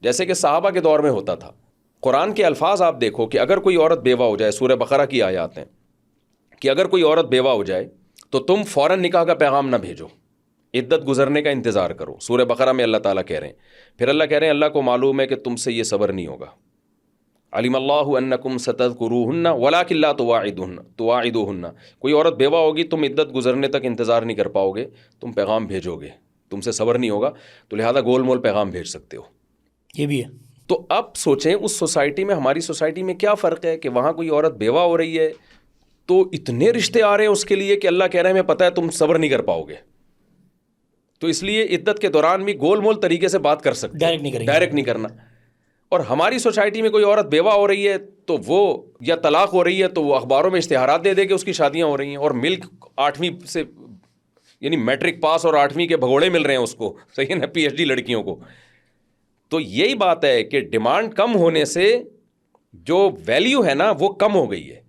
جیسے کہ صحابہ کے دور میں ہوتا تھا۔ قرآن کے الفاظ آپ دیکھو کہ اگر کوئی عورت بیوہ ہو جائے، سورہ بقرہ کی آیات ہیں کہ اگر کوئی عورت بیوہ ہو جائے تو تم فوراً نکاح کا پیغام نہ بھیجو، عدت گزرنے کا انتظار کرو۔ سورہ بقرہ میں اللہ تعالیٰ کہہ رہے ہیں، پھر اللہ کہہ رہے ہیں اللہ کو معلوم ہے کہ تم سے یہ صبر نہیں ہوگا، علم اللہ انکم ستذکروہن ولکن لا تواعدوہن۔ کوئی عورت بیوہ ہوگی، تم عدت گزرنے تک انتظار نہیں کر پاؤ گے، تم پیغام بھیجو گے، تم سے صبر نہیں ہوگا، تو لہذا گول مول پیغام بھیج سکتے ہو۔ یہ بھی ہے۔ تو اب سوچیں اس سوسائٹی میں، ہماری سوسائٹی میں کیا فرق ہے کہ وہاں کوئی عورت بیوہ ہو رہی ہے تو اتنے رشتے آ رہے ہیں اس کے لیے کہ اللہ کہہ رہے ہیں ہمیں پتہ ہے تم صبر نہیں کر پاؤ گے، تو اس لیے عدت کے دوران بھی گول مول طریقے سے بات کر سکتے، ڈائریکٹ نہیں کریں گے، ڈائریکٹ نہیں کرنا۔ اور ہماری سوسائٹی میں کوئی عورت بیوہ ہو رہی ہے تو وہ یا طلاق ہو رہی ہے تو وہ اخباروں میں اشتہارات دے کہ اس کی شادیاں ہو رہی ہیں, اور ملک 8ویں سے یعنی میٹرک پاس اور 8ویں کے بھگوڑے مل رہے ہیں اس کو, صحیح ہے نا, PhD لڑکیوں کو. تو یہی بات ہے کہ ڈیمانڈ کم ہونے سے جو ویلیو ہے نا وہ کم ہو گئی ہے.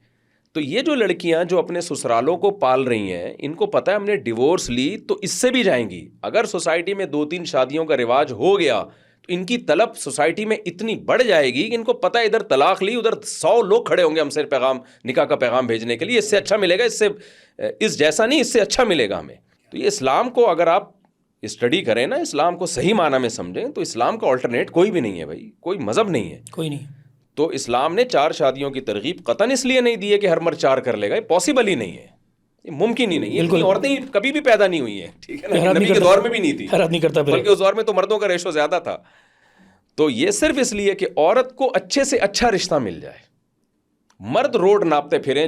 تو یہ جو لڑکیاں جو اپنے سسرالوں کو پال رہی ہیں, ان کو پتہ ہے ہم نے ڈیورس لی تو اس سے بھی جائیں گی. اگر سوسائٹی میں 2-3 شادیوں کا رواج ہو گیا تو ان کی طلب سوسائٹی میں اتنی بڑھ جائے گی کہ ان کو پتہ ہے ادھر طلاق لی, ادھر 100 لوگ کھڑے ہوں گے ہم سے نکاح کا پیغام بھیجنے کے لیے, اس سے اچھا ملے گا, اس جیسا نہیں, اس سے اچھا ملے گا ہمیں. تو یہ اسلام کو اگر آپ اسٹڈی کریں نا, اسلام کو صحیح معنی میں سمجھیں تو اسلام کا آلٹرنیٹ کوئی بھی نہیں ہے بھائی, کوئی مذہب نہیں ہے, کوئی نہیں. تو اسلام نے 4 شادیوں کی ترغیب قطعاً اس لیے نہیں دی ہے کہ ہر مرد 4 کر لے گا, یہ پاسبل ہی نہیں ہے, یہ ممکن ہی نہیں ہے. اتنی عورتیں کبھی بھی پیدا نہیں ہوئی ہیں, ٹھیک ہے نا, نبی کے دور میں بھی نہیں تھی, بلکہ اس دور میں تو مردوں کا ریشو زیادہ تھا. تو یہ صرف اس لیے کہ عورت کو اچھے سے اچھا رشتہ مل جائے. مرد روڈ ناپتے پھریں,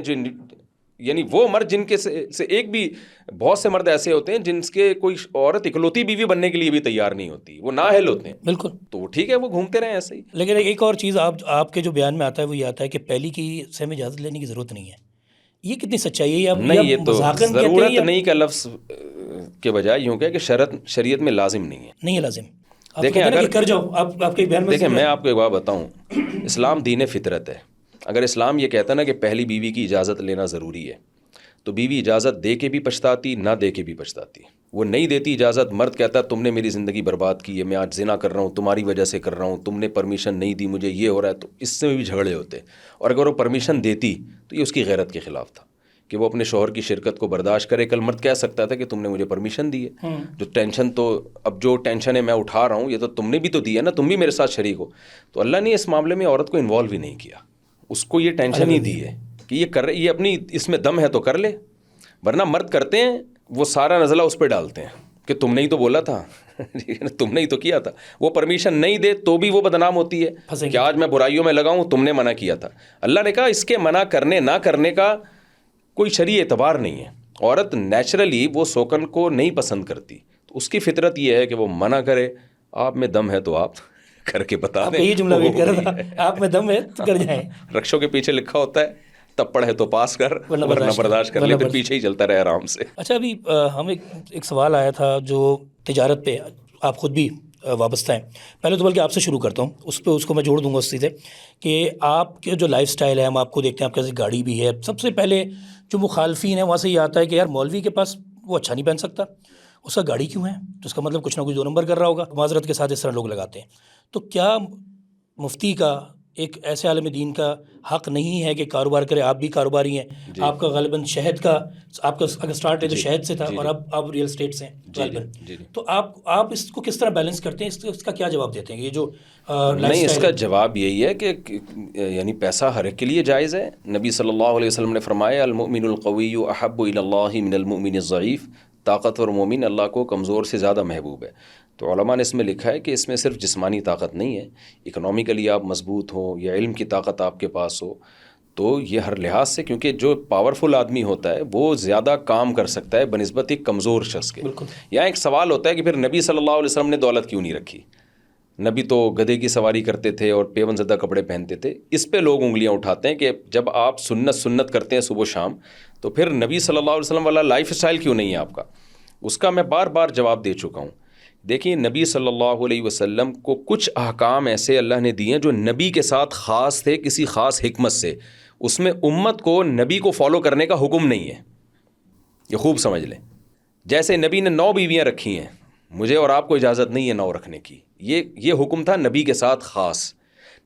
یعنی وہ مرد جن کے سے ایک بھی, بہت سے مرد ایسے ہوتے ہیں جن کے کوئی عورت اکلوتی بیوی بننے کے لیے بھی تیار نہیں ہوتی, وہ نااہل ہوتے ہیں. بالکل, تو وہ ٹھیک ہے, وہ گھومتے رہیں ایسے ہی. لیکن ایک اور چیز آپ کے جو بیان میں آتا ہے وہ یہ آتا ہے کہ پہلی کی سے ہمیں اجازت لینے کی ضرورت نہیں ہے. یہ کتنی سچائی ہے؟ نہیں, یہ تو ضرورت نہیں کا لفظ کے بجائے یوں کہ شریعت میں لازم نہیں ہے. نہیں ہے لازم. دیکھیں اگر کر جاؤ آپ کے بیان میں, دیکھیں میں آپ کو ایک بات بتاؤں, اسلام دین فطرت ہے. اگر اسلام یہ کہتا نا کہ پہلی بیوی کی اجازت لینا ضروری ہے تو بیوی اجازت دے کے بھی پچھتاتی, نہ دے کے بھی پچھتاتی. وہ نہیں دیتی اجازت, مرد کہتا ہے تم نے میری زندگی برباد کی ہے, میں آج زنا کر رہا ہوں, تمہاری وجہ سے کر رہا ہوں, تم نے پرمیشن نہیں دی, مجھے یہ ہو رہا ہے, تو اس سے بھی جھگڑے ہوتے. اور اگر وہ پرمیشن دیتی تو یہ اس کی غیرت کے خلاف تھا کہ وہ اپنے شوہر کی شرکت کو برداشت کرے. کل مرد کہہ سکتا تھا کہ تم نے مجھے پرمیشن دی ہے, جو ٹینشن تو اب جو ٹینشن ہے میں اٹھا رہا ہوں, یہ تو تم نے بھی تو دی ہے نا, تم بھی میرے ساتھ شریک ہو. تو اللہ نے اس معاملے میں عورت کو انوالو ہی نہیں کیا, اس کو یہ ٹینشن ہی دی ہے کہ یہ کر یہ اپنی اس میں دم ہے تو کر لے. ورنہ مرد کرتے ہیں وہ سارا نزلہ اس پہ ڈالتے ہیں کہ تم نے ہی تو بولا تھا, تم نے ہی تو کیا تھا. وہ پرمیشن نہیں دے تو بھی وہ بدنام ہوتی ہے کہ آج میں برائیوں میں لگاؤں, تم نے منع کیا تھا. اللہ نے کہا اس کے منع کرنے نہ کرنے کا کوئی شرعی اعتبار نہیں ہے. عورت نیچرلی وہ سوکن کو نہیں پسند کرتی, تو اس کی فطرت یہ ہے کہ وہ منع کرے. آپ میں دم ہے تو آپ کر کے بتا دیں. یہ جملہ ویٹ کر رہا تھا, آپ میں دم ہے تو کر جائیں. رکشوں کے پیچھے لکھا ہوتا ہے تپڑ ہے تو پاس کر, ورنہ برداشت کر لے, پھر پیچھے ہی چلتا رہے آرام سے. اچھا, ابھی ہم ایک سوال آیا تھا جو تجارت پہ آپ خود بھی وابستہ ہیں. پہلے تو بلکہ آپ سے شروع کرتا ہوں, اس کو میں جوڑ دوں گا اس سے کہ آپ کے جو لائف سٹائل ہے, ہم آپ کو دیکھتے ہیں, آپ کے پاس گاڑی بھی ہے. سب سے پہلے جو مخالفین ہیں وہاں سے یہ آتا ہے کہ یار مولوی کے پاس وہ اچھا نہیں پہن سکتا, اس کا گاڑی کیوں ہے, تو اس کا مطلب کچھ نہ کچھ 2 نمبر کر رہا ہوگا. معذرت کے ساتھ اس طرح لوگ لگاتے ہیں. تو کیا مفتی کا, ایک ایسے عالم دین کا حق نہیں ہے کہ کاروبار کرے؟ آپ بھی کاروباری ہیں, آپ کا غالباً شہد کا, آپ کا اگر اسٹارٹ ہے تو شہد سے تھا, اور اب آپ ریئل اسٹیٹ سے ہیں غالباً. تو آپ اس کو کس طرح بیلنس کرتے ہیں, اس کا کیا جواب دیتے ہیں؟ یہ جو نہیں, اس کا جواب یہی ہے کہ یعنی پیسہ ہر ایک کے لیے جائز ہے. نبی صلی اللہ علیہ وسلم نے فرمایا المؤمن القوی احب الی اللہ من المؤمن الضعیف, طاقتور مومن اللہ کو کمزور سے زیادہ محبوب ہے. تو علماء نے اس میں لکھا ہے کہ اس میں صرف جسمانی طاقت نہیں ہے, اکنومیکلی آپ مضبوط ہو یا علم کی طاقت آپ کے پاس ہو, تو یہ ہر لحاظ سے, کیونکہ جو پاورفل آدمی ہوتا ہے وہ زیادہ کام کر سکتا ہے بنسبت ایک کمزور شخص کے. یہاں ایک سوال ہوتا ہے کہ پھر نبی صلی اللہ علیہ وسلم نے دولت کیوں نہیں رکھی؟ نبی تو گدھے کی سواری کرتے تھے اور پیون زدہ کپڑے پہنتے تھے. اس پہ لوگ انگلیاں اٹھاتے ہیں کہ جب آپ سنت کرتے ہیں صبح و شام, تو پھر نبی صلی اللہ علیہ وسلم والا لائف اسٹائل کیوں نہیں ہے آپ کا؟ اس کا میں بار بار جواب دے چکا ہوں. دیکھیں, نبی صلی اللہ علیہ وسلم کو کچھ احکام ایسے اللہ نے دیے جو نبی کے ساتھ خاص تھے کسی خاص حکمت سے. اس میں امت کو نبی کو فالو کرنے کا حکم نہیں ہے, یہ خوب سمجھ لیں. جیسے نبی نے 9 بیویاں رکھی ہیں, مجھے اور آپ کو اجازت نہیں ہے 9 رکھنے کی, یہ حکم تھا نبی کے ساتھ خاص.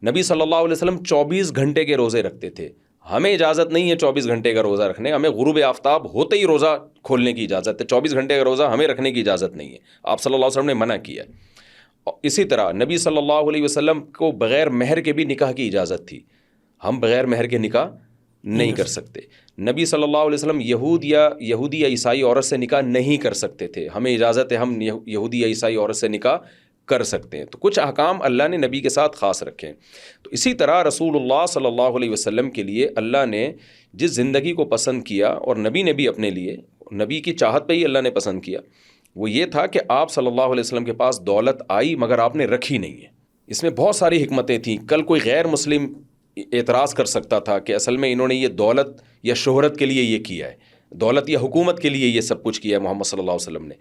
نبی صلی اللہ علیہ وسلم 24 گھنٹے کے روزے رکھتے تھے, ہمیں اجازت نہیں ہے 24 گھنٹے کا روزہ رکھنے, ہمیں غروب آفتاب ہوتے ہی روزہ کھولنے کی اجازت ہے. 24 گھنٹے کا روزہ ہمیں رکھنے کی اجازت نہیں ہے, آپ صلی اللہ علیہ وسلم نے منع کیا. اسی طرح نبی صلی اللہ علیہ وسلم کو بغیر مہر کے بھی نکاح کی اجازت تھی, ہم بغیر مہر کے نکاح نہیں کر سکتے. نبی صلی اللہ علیہ وسلم یہودی یا عیسائی عورت سے نکاح نہیں کر سکتے تھے, ہمیں اجازت ہے ہم یہودی یا عیسائی عورت سے نکاح کر سکتے ہیں. تو کچھ احکام اللہ نے نبی کے ساتھ خاص رکھے ہیں. تو اسی طرح رسول اللہ صلی اللہ علیہ وسلم کے لیے اللہ نے جس زندگی کو پسند کیا, اور نبی نے بھی اپنے لیے, نبی کی چاہت پہ ہی اللہ نے پسند کیا, وہ یہ تھا کہ آپ صلی اللہ علیہ وسلم کے پاس دولت آئی مگر آپ نے رکھی نہیں ہے. اس میں بہت ساری حکمتیں تھیں. کل کوئی غیر مسلم اعتراض کر سکتا تھا کہ اصل میں انہوں نے یہ دولت یا شہرت کے لیے یہ کیا ہے, دولت یا حکومت کے لیے یہ سب کچھ کیا ہے محمد صلی اللہ علیہ وسلم نے.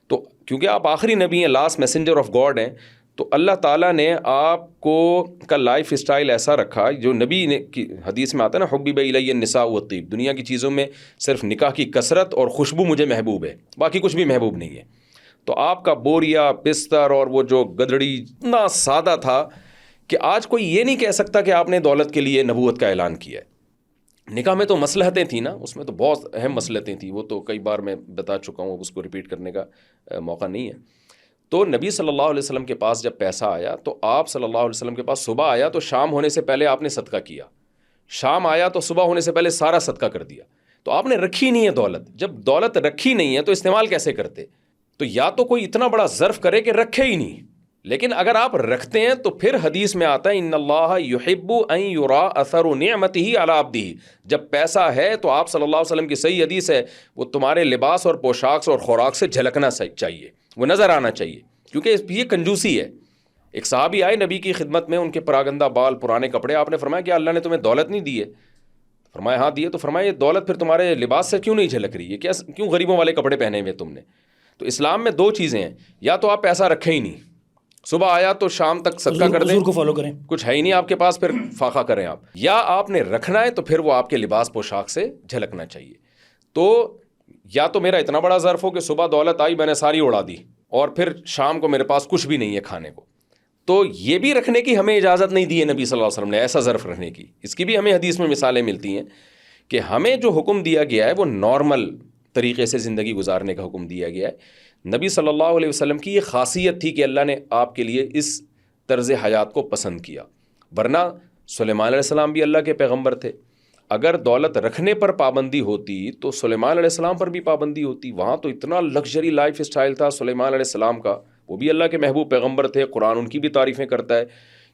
تو کیونکہ آپ آخری نبی ہیں, لاسٹ میسنجر آف گاڈ ہیں, تو اللہ تعالیٰ نے آپ کو کا لائف اسٹائل ایسا رکھا جو نبی نے کی حدیث میں آتا ہے نا, حبب الی النساء والطیب, دنیا کی چیزوں میں صرف نکاح کی کثرت اور خوشبو مجھے محبوب ہے, باقی کچھ بھی محبوب نہیں ہے. تو آپ کا بوریا, بستر اور وہ جو گدڑی اتنا سادہ تھا کہ آج کوئی یہ نہیں کہہ سکتا کہ آپ نے دولت کے لیے نبوت کا اعلان کیا ہے. نکاح میں تو مصلحتیں تھیں نا, اس میں تو بہت اہم مصلحتیں تھیں, وہ تو کئی بار میں بتا چکا ہوں, اس کو ریپیٹ کرنے کا موقع نہیں ہے. تو نبی صلی اللہ علیہ وسلم کے پاس جب پیسہ آیا تو آپ صلی اللہ علیہ وسلم کے پاس صبح آیا تو شام ہونے سے پہلے آپ نے صدقہ کیا, شام آیا تو صبح ہونے سے پہلے سارا صدقہ کر دیا. تو آپ نے رکھی نہیں ہے دولت. جب دولت رکھی نہیں ہے تو استعمال کیسے کرتے؟ تو یا تو کوئی اتنا بڑا ظرف کرے کہ رکھے ہی نہیں, لیکن اگر آپ رکھتے ہیں تو پھر حدیث میں آتا ہے ان اللہ یحب ان یرا اثر نعمتہ علی عبدہ. جب پیسہ ہے تو آپ صلی اللہ علیہ وسلم کی صحیح حدیث ہے, وہ تمہارے لباس اور پوشاک اور خوراک سے جھلکنا چاہیے, وہ نظر آنا چاہیے, کیونکہ یہ کنجوسی ہے. ایک صحابی آئے نبی کی خدمت میں, ان کے پراگندہ بال, پرانے کپڑے. آپ نے فرمایا کہ اللہ نے تمہیں دولت نہیں دی ہے؟ فرمایا ہاں دی ہے. تو فرمایا یہ دولت پھر تمہارے لباس سے کیوں نہیں جھلک رہی ہے, کیوں غریبوں والے کپڑے پہنے ہوئے تم نے؟ تو اسلام میں دو چیزیں ہیں, یا تو آپ پیسہ رکھیں ہی نہیں, صبح آیا تو شام تک صدقہ کر دیں, حضور کو فالو کریں, کچھ ہے ہی نہیں آپ کے پاس پھر فاقہ کریں آپ, یا آپ نے رکھنا ہے تو پھر وہ آپ کے لباس پوشاک سے جھلکنا چاہیے. تو یا تو میرا اتنا بڑا ظرف ہو کہ صبح دولت آئی میں نے ساری اڑا دی اور پھر شام کو میرے پاس کچھ بھی نہیں ہے کھانے کو. تو یہ بھی رکھنے کی ہمیں اجازت نہیں دی ہے نبی صلی اللہ علیہ وسلم نے, ایسا ظرف رکھنے کی. اس کی بھی ہمیں حدیث میں مثالیں ملتی ہیں کہ ہمیں جو حکم دیا گیا ہے وہ نارمل طریقے سے زندگی گزارنے کا حکم دیا گیا ہے. نبی صلی اللہ علیہ وسلم کی یہ خاصیت تھی کہ اللہ نے آپ کے لیے اس طرز حیات کو پسند کیا, ورنہ سلیمان علیہ السلام بھی اللہ کے پیغمبر تھے. اگر دولت رکھنے پر پابندی ہوتی تو سلیمان علیہ السلام پر بھی پابندی ہوتی. وہاں تو اتنا لگژری لائف اسٹائل تھا سلیمان علیہ السلام کا, وہ بھی اللہ کے محبوب پیغمبر تھے. قرآن ان کی بھی تعریفیں کرتا ہے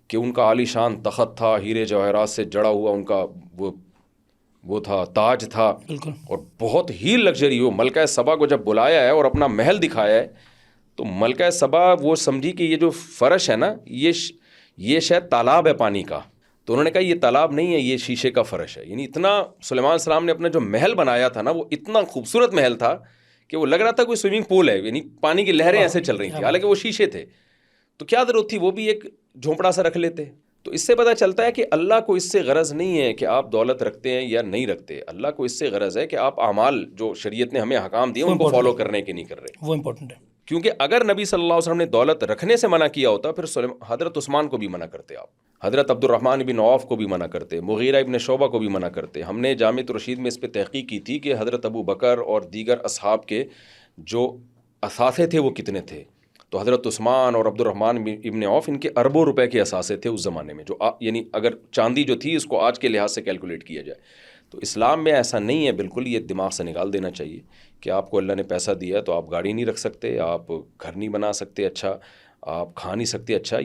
کہ ان کا عالی شان تخت تھا, ہیرے جواہرات سے جڑا ہوا ان کا وہ تھا, تاج تھا, بالکل, اور بہت ہی لگژری. وہ ملکہ سبا کو جب بلایا ہے اور اپنا محل دکھایا ہے تو ملکہ سبا وہ سمجھی کہ یہ جو فرش ہے نا یہ شاید تالاب ہے پانی کا. تو انہوں نے کہا یہ تالاب نہیں ہے, یہ شیشے کا فرش ہے. یعنی اتنا سلیمان علیہ السلام نے اپنا جو محل بنایا تھا نا وہ اتنا خوبصورت محل تھا کہ وہ لگ رہا تھا کوئی سوئمنگ پول ہے, یعنی پانی کی لہریں ایسے چل رہی تھیں, حالانکہ وہ شیشے تھے. تو کیا ضرورت تھی, وہ بھی ایک جھونپڑا سا رکھ لیتے. تو اس سے پتہ چلتا ہے کہ اللہ کو اس سے غرض نہیں ہے کہ آپ دولت رکھتے ہیں یا نہیں رکھتے. اللہ کو اس سے غرض ہے کہ آپ اعمال جو شریعت نے ہمیں حکام دیے ان کو فالو کرنے کے نہیں کر رہے. وہ امپورٹنٹ ہے, کیونکہ اگر نبی صلی اللہ علیہ وسلم نے دولت رکھنے سے منع کیا ہوتا پھر حضرت عثمان کو بھی منع کرتے, آپ حضرت عبد الرحمن بن عوف کو بھی منع کرتے, مغیرہ ابن شعبہ کو بھی منع کرتے. ہم نے جامع الرشید میں اس پہ تحقیق کی تھی کہ حضرت ابو بکر اور دیگر اصحاب کے جو اثاثے تھے وہ کتنے تھے. تو حضرت عثمان اور عبد الرحمن ابن عوف ان کے اربوں روپے کے اثاثے تھے اس زمانے میں, جو یعنی اگر چاندی جو تھی اس کو آج کے لحاظ سے کیلکولیٹ کیا جائے. تو اسلام میں ایسا نہیں ہے بالکل, یہ دماغ سے نکال دینا چاہیے کہ آپ کو اللہ نے پیسہ دیا تو آپ گاڑی نہیں رکھ سکتے, آپ گھر نہیں بنا سکتے اچھا, آپ کھا نہیں سکتے اچھا.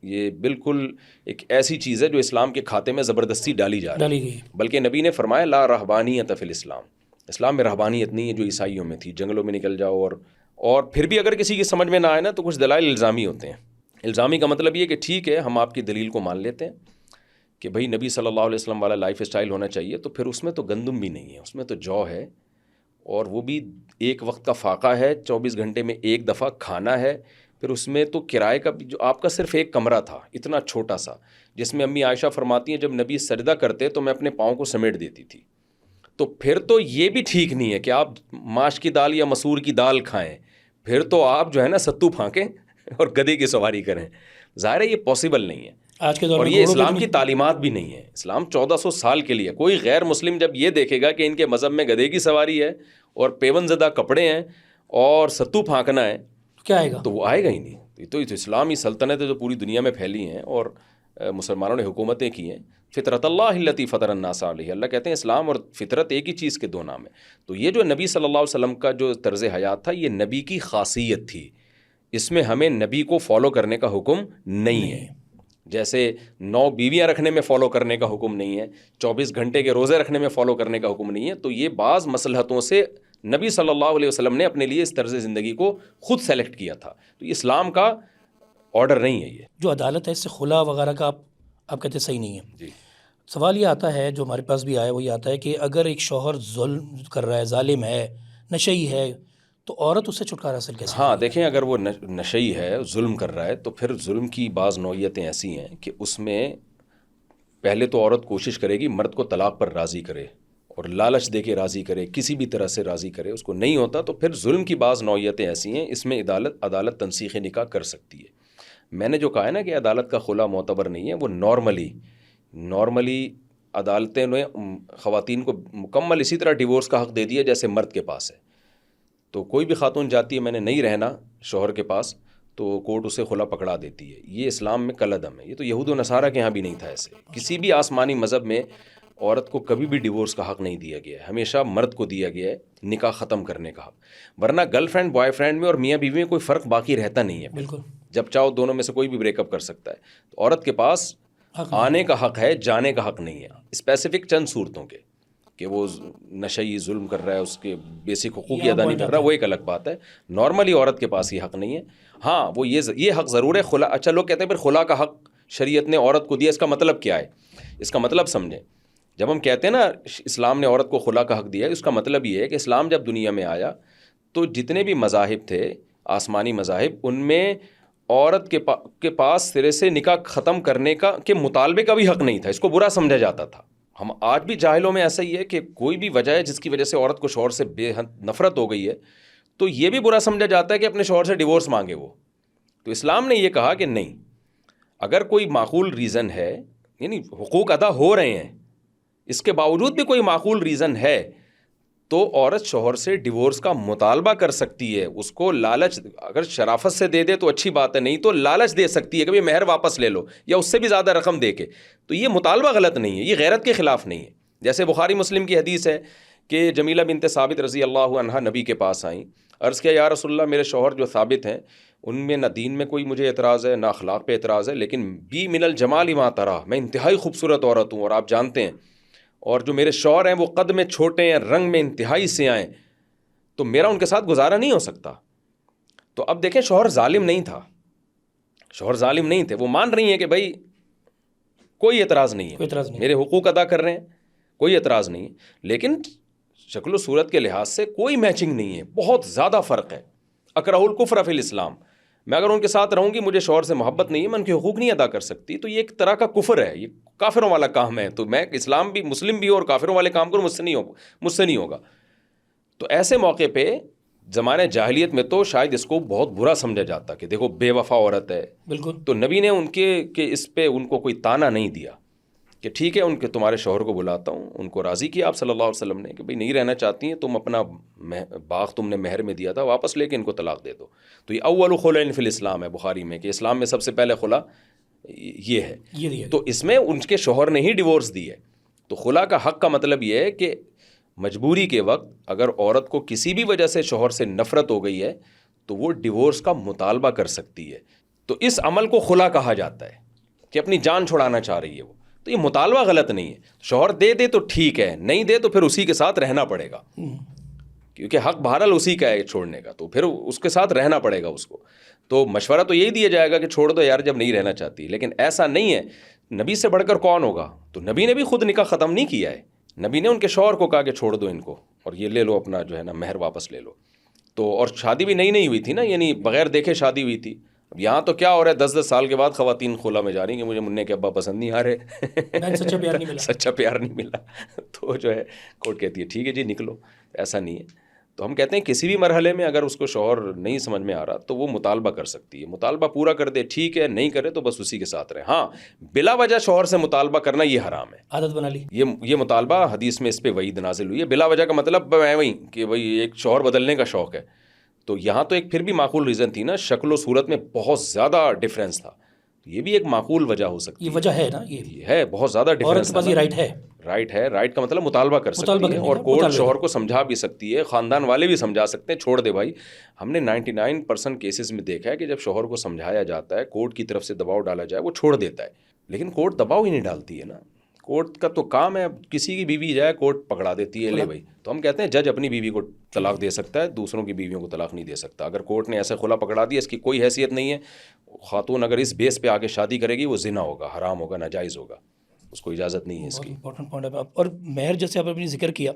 یہ بالکل ایک ایسی چیز ہے جو اسلام کے کھاتے میں زبردستی ڈالی جا رہی ہے. بلکہ نبی نے فرمایا لا رہبانیت فی الاسلام, اسلام میں رہبانیت نہیں ہے جو عیسائیوں میں تھی, جنگلوں میں نکل جاؤ. اور پھر بھی اگر کسی کی سمجھ میں نہ آئے نا تو کچھ دلائل الزامی ہوتے ہیں. الزامی کا مطلب یہ کہ ٹھیک ہے ہم آپ کی دلیل کو مان لیتے ہیں کہ بھئی نبی صلی اللہ علیہ وسلم والا لائف اسٹائل ہونا چاہیے, تو پھر اس میں تو گندم بھی نہیں ہے, اس میں تو جو ہے, اور وہ بھی ایک وقت کا فاقہ ہے, 24 گھنٹے میں ایک دفعہ کھانا ہے. پھر اس میں تو کرائے کا بھی, جو آپ کا صرف ایک کمرہ تھا اتنا چھوٹا سا, جس میں امی عائشہ فرماتی ہیں جب نبی سجدہ کرتے تو میں اپنے پاؤں کو سمیٹ دیتی تھی. تو پھر تو یہ بھی ٹھیک نہیں ہے کہ آپ ماش کی دال یا مسور کی دال کھائیں, پھر تو آپ جو ہے نا ستو پھانکیں اور گدھے کی سواری کریں. ظاہر ہے یہ پاسبل نہیں ہے آج کے دور اور میں, یہ اسلام کی تعلیمات بھی نہیں ہے. اسلام 1400 سال کے لیے. کوئی غیر مسلم جب یہ دیکھے گا کہ ان کے مذہب میں گدھے کی سواری ہے اور پیون زدہ کپڑے ہیں اور ستو پھانکنا ہے, کیا آئے گا؟ تو وہ آئے گا ہی نہیں. تو اسلامی سلطنتیں جو پوری دنیا میں پھیلی ہیں اور مسلمانوں نے حکومتیں کی ہیں, فطرت اللہ التی فطر الناس علیہ, اللہ کہتے ہیں اسلام اور فطرت ایک ہی چیز کے دو نام ہیں. تو یہ جو نبی صلی اللہ علیہ وسلم کا جو طرز حیات تھا یہ نبی کی خاصیت تھی, اس میں ہمیں نبی کو فالو کرنے کا حکم نہیں ہے. جیسے 9 بیویاں رکھنے میں فالو کرنے کا حکم نہیں ہے, 24 گھنٹے کے روزے رکھنے میں فالو کرنے کا حکم نہیں ہے. تو یہ بعض مصلحتوں سے نبی صلی اللہ علیہ وسلم نے اپنے لیے اس طرز زندگی کو خود سیلیکٹ کیا تھا. تو اسلام کا آرڈر نہیں ہے یہ. جو عدالت ہے اس سے خلا وغیرہ کا آپ کہتے صحیح نہیں ہے. جی سوال یہ آتا ہے جو ہمارے پاس بھی آیا وہ یہ آتا ہے کہ اگر ایک شوہر ظلم کر رہا ہے، ظالم ہے، نشئی ہے، تو عورت اس سے چھٹکارا حاصل کیسے ہاں کرے گی؟ دیکھیں اگر وہ نشئی ہے، ظلم کر رہا ہے، تو پھر ظلم کی بعض نوعیتیں ایسی ہیں کہ اس میں پہلے تو عورت کوشش کرے گی مرد کو طلاق پر راضی کرے اور لالچ دے کے راضی کرے، کسی بھی طرح سے راضی کرے. اس کو نہیں ہوتا تو پھر ظلم کی بعض نوعیتیں ایسی ہیں، اس میں عدالت تنسیخ نکاح کر سکتی ہے. میں نے جو کہا ہے نا کہ عدالت کا خلا معتبر نہیں ہے، وہ نارملی عدالتیں نے خواتین کو مکمل اسی طرح ڈیورس کا حق دے دیا جیسے مرد کے پاس ہے. تو کوئی بھی خاتون جاتی ہے میں نے نہیں رہنا شوہر کے پاس تو کورٹ اسے خلا پکڑا دیتی ہے. یہ اسلام میں کالعدم ہے. یہ تو یہود و نصارہ کے یہاں بھی نہیں تھا ایسے. کسی بھی آسمانی مذہب میں عورت کو کبھی بھی ڈیورس کا حق نہیں دیا گیا ہے، ہمیشہ مرد کو دیا گیا ہے نکاح ختم کرنے کا حق. ورنہ گرل فرینڈ بوائے فرینڈ میں اور میاں بیوی میں کوئی فرق باقی رہتا نہیں ہے. بالکل، جب چاہو دونوں میں سے کوئی بھی بریک اپ کر سکتا ہے. تو عورت کے پاس حق نہیں آنے کا حق ہے، جانے کا حق نہیں ہے. اسپیسیفک چند صورتوں کے کہ وہ نشئی ظلم کر رہا ہے، اس کے بیسک حقوق کی ادا نہیں کر رہا، وہ ایک الگ بات ہے. نارملی عورت کے پاس یہ حق نہیں ہے. ہاں وہ یہ حق ضرور ہے خلا. اچھا لوگ کہتے ہیں پھر خلا کا حق شریعت نے عورت کو دیا، اس کا مطلب کیا ہے؟ اس کا مطلب سمجھیں. جب ہم کہتے ہیں نا اسلام نے عورت کو خلا کا حق دیا ہے، اس کا مطلب یہ ہے کہ اسلام جب دنیا میں آیا تو جتنے بھی مذاہب تھے آسمانی مذاہب، ان میں عورت کے پاس سرے سے نکاح ختم کرنے کے مطالبے کا بھی حق نہیں تھا. اس کو برا سمجھا جاتا تھا. ہم آج بھی جاہلوں میں ایسا ہی ہے کہ کوئی بھی وجہ ہے جس کی وجہ سے عورت کو شوہر سے بے حد نفرت ہو گئی ہے تو یہ بھی برا سمجھا جاتا ہے کہ اپنے شوہر سے ڈیورس مانگے وہ. تو اسلام نے یہ کہا کہ نہیں، اگر کوئی معقول ریزن ہے، یعنی حقوق ادا ہو رہے ہیں، اس کے باوجود بھی کوئی معقول ریزن ہے تو عورت شوہر سے ڈیورس کا مطالبہ کر سکتی ہے. اس کو لالچ اگر شرافت سے دے دے تو اچھی بات ہے، نہیں تو لالچ دے سکتی ہے کہ مہر واپس لے لو یا اس سے بھی زیادہ رقم دے کے. تو یہ مطالبہ غلط نہیں ہے، یہ غیرت کے خلاف نہیں ہے. جیسے بخاری مسلم کی حدیث ہے کہ جمیلہ بنت ثابت رضی اللہ عنہا نبی کے پاس آئیں، عرض کیا یا رسول اللہ، میرے شوہر جو ثابت ہیں ان میں نہ دین میں کوئی مجھے اعتراض ہے نہ اخلاق پہ اعتراض ہے، لیکن بی من الجمال ما ترى، میں انتہائی خوبصورت عورت ہوں اور آپ جانتے ہیں، اور جو میرے شوہر ہیں وہ قد میں چھوٹے ہیں، رنگ میں انتہائی سے آئیں، تو میرا ان کے ساتھ گزارا نہیں ہو سکتا. تو اب دیکھیں شوہر ظالم نہیں تھا، شوہر ظالم نہیں تھے. وہ مان رہی ہیں کہ بھائی کوئی اعتراض نہیں ہے، میرے حقوق ادا کر رہے ہیں، کوئی اعتراض نہیں ہے، لیکن شکل و صورت کے لحاظ سے کوئی میچنگ نہیں ہے، بہت زیادہ فرق ہے. اکرہ الکفر فی الاسلام، میں اگر ان کے ساتھ رہوں گی مجھے شوہر سے محبت نہیں ہے، میں ان کے حقوق نہیں ادا کر سکتی، تو یہ ایک طرح کا کفر ہے، یہ کافروں والا کام ہے. تو میں اسلام بھی مسلم بھی اور کافروں والے کام کروں، مجھ سے نہیں ہوگا. تو ایسے موقع پہ زمانے جاہلیت میں تو شاید اس کو بہت برا سمجھا جاتا کہ دیکھو بے وفا عورت ہے. بالکل. تو نبی نے ان کے اس پہ ان کو کوئی تانا نہیں دیا کہ ٹھیک ہے ان کے تمہارے شوہر کو بلاتا ہوں. ان کو راضی کیا آپ صلی اللہ علیہ وسلم نے کہ بھئی نہیں رہنا چاہتی ہیں تم، اپنا باغ تم نے مہر میں دیا تھا واپس لے کے ان کو طلاق دے دو. تو یہ اول خلع فی الاسلام ہے بخاری میں کہ اسلام میں سب سے پہلے خلا یہ ہے. تو اس میں ان کے شوہر نے ہی ڈیورس دی ہے. تو خلا کا حق کا مطلب یہ ہے کہ مجبوری کے وقت اگر عورت کو کسی بھی وجہ سے شوہر سے نفرت ہو گئی ہے تو وہ ڈیورس کا مطالبہ کر سکتی ہے. تو اس عمل کو خلا کہا جاتا ہے کہ اپنی جان چھڑانا چاہ رہی ہے وہ. تو یہ مطالبہ غلط نہیں ہے. شوہر دے دے تو ٹھیک ہے، نہیں دے تو پھر اسی کے ساتھ رہنا پڑے گا، کیونکہ حق بہرحال اسی کا ہے چھوڑنے کا، تو پھر اس کے ساتھ رہنا پڑے گا اس کو. تو مشورہ تو یہی دیا جائے گا کہ چھوڑ دو یار جب نہیں رہنا چاہتی. لیکن ایسا نہیں ہے، نبی سے بڑھ کر کون ہوگا. تو نبی نے بھی خود نکاح ختم نہیں کیا ہے، نبی نے ان کے شوہر کو کہا کہ چھوڑ دو ان کو اور یہ لے لو اپنا جو ہے نا مہر واپس لے لو. تو اور شادی بھی نئی ہوئی تھی نا، یعنی بغیر دیکھے شادی ہوئی تھی. اب یہاں تو کیا ہو رہا ہے 10 سال کے بعد خواتین خلا میں جا رہی ہیں کہ مجھے منع کے ابا پسند نہیں آ رہے، سچا پیار نہیں ملا. تو جو ہے کورٹ کہتی ہے ٹھیک ہے جی نکلو. ایسا نہیں ہے. تو ہم کہتے ہیں کسی بھی مرحلے میں اگر اس کو شوہر نہیں سمجھ میں آ رہا تو وہ مطالبہ کر سکتی ہے، مطالبہ پورا کر دے ٹھیک ہے، نہیں کرے تو بس اسی کے ساتھ رہے. ہاں بلا وجہ شوہر سے مطالبہ کرنا یہ حرام ہے، عادت بنا لی. یہ مطالبہ حدیث میں اس پہ وعید نازل ہوئی ہے. بلا وجہ کا مطلب وہی کہ بھائی ایک شوہر بدلنے کا شوق ہے. تو یہاں تو ایک پھر بھی معقول ریزن تھی نا، شکل و صورت میں بہت زیادہ ڈفرینس تھا، یہ بھی ایک معقول وجہ ہو سکتی ہے. یہ وجہ ہے نا، یہ ہے بہت زیادہ ڈفرینس. یہ رائٹ ہے، رائٹ کا مطلب مطالبہ کر سکتی ہے، اور کورٹ شوہر کو سمجھا بھی سکتی ہے، خاندان والے بھی سمجھا سکتے ہیں چھوڑ دے بھائی. ہم نے 99% کیسز میں دیکھا ہے کہ جب شوہر کو سمجھایا جاتا ہے، کورٹ کی طرف سے دباؤ ڈالا جائے، وہ چھوڑ دیتا ہے. لیکن کورٹ دباؤ ہی نہیں ڈالتی ہے نا، کورٹ کا تو کام ہے، کسی کی بیوی جائے کورٹ پکڑا دیتی ہے، لے بھائی. تو ہم کہتے ہیں جج اپنی بیوی کو طلاق دے سکتا ہے، دوسروں کی بیویوں کو طلاق نہیں دے سکتا. اگر کورٹ نے ایسے خلا پکڑا دیا، اس کی کوئی حیثیت نہیں ہے. خاتون اگر اس بیس پہ آ کے شادی کرے گی وہ زنا ہوگا، حرام ہوگا، ناجائز ہوگا، اس کو اجازت نہیں ہے اس کی. امپورٹنٹ پوائنٹ ہے. اور مہر جیسے آپ نے ذکر کیا،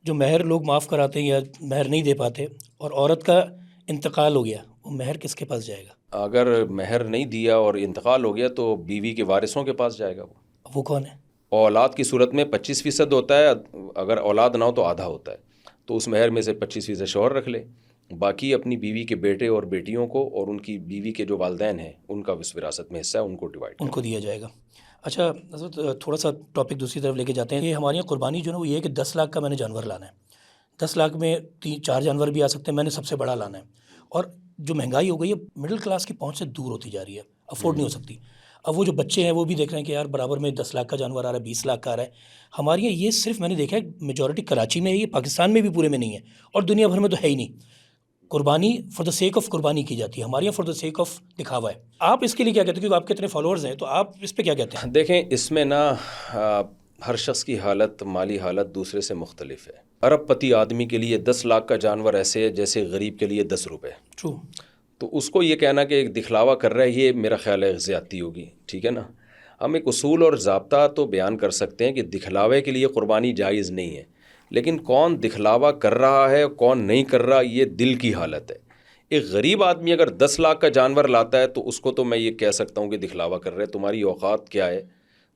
جو مہر لوگ معاف کراتے ہیں یا مہر نہیں دے پاتے، اور عورت کا انتقال ہو گیا، وہ مہر کس کے پاس جائے گا؟ اگر مہر نہیں دیا اور انتقال ہو گیا تو بیوی کے وارثوں کے پاس جائے گا. وہ کون ہے؟ اولاد کی صورت میں 25% ہوتا ہے، اگر اولاد نہ ہو تو آدھا ہوتا ہے. تو اس مہر میں سے 25% شوہر رکھ لے، باقی اپنی بیوی کے بیٹے اور بیٹیوں کو اور ان کی بیوی کے جو والدین ہیں ان کا اس وراثت میں حصہ ہے، ان کو ڈیوائڈ ان کو دیا جائے گا. اچھا حضرت، تھوڑا سا ٹاپک دوسری طرف لے کے جاتے ہیں. یہ ہماری یہاں قربانی جو ہے وہ یہ ہے کہ 10 لاکھ کا میں نے جانور لانا ہے. 10 لاکھ میں 4 جانور بھی آ سکتے ہیں، میں نے سب سے بڑا لانا ہے. اور جو مہنگائی ہو گئی ہے، مڈل کلاس کی پہنچ سے دور ہوتی جا رہی ہے، افورڈ نہیں ہو سکتی. اب وہ جو بچے ہیں وہ بھی دیکھ رہے ہیں کہ یار برابر میں 10 لاکھ کا جانور آ رہا ہے، 20 لاکھ کا آ رہا ہے. ہمارے یہاں یہ صرف میں نے دیکھا ہے میجورٹی کراچی میں ہے، یہ پاکستان میں بھی پورے میں نہیں ہے، اور دنیا بھر میں تو ہے ہی نہیں. قربانی فار دا سیک آف قربانی کی جاتی ہے، ہمارے یہاں فار دا سیک آف دکھاوا ہے. آپ اس کے لیے کیا کہتے ہیں؟ کیونکہ آپ کے اتنے فالوورز ہیں، تو آپ اس پہ کیا کہتے ہیں؟ دیکھیں، اس میں نا ہر شخص کی حالت، مالی حالت دوسرے سے مختلف ہے. ارب پتی آدمی کے لیے 10 لاکھ کا جانور ایسے ہے جیسے غریب کے لیے 10 روپے. ٹرو. تو اس کو یہ کہنا کہ ایک دکھلاوا کر رہا ہے، یہ میرا خیال ہے زیادتی ہوگی. ٹھیک ہے نا. ہم ایک اصول اور ضابطہ تو بیان کر سکتے ہیں کہ دکھلاوے کے لیے قربانی جائز نہیں ہے، لیکن کون دکھلاوا کر رہا ہے کون نہیں کر رہا، یہ دل کی حالت ہے. ایک غریب آدمی اگر 10 لاکھ کا جانور لاتا ہے تو اس کو تو میں یہ کہہ سکتا ہوں کہ دکھلاوا کر رہے. تمہاری اوقات کیا ہے،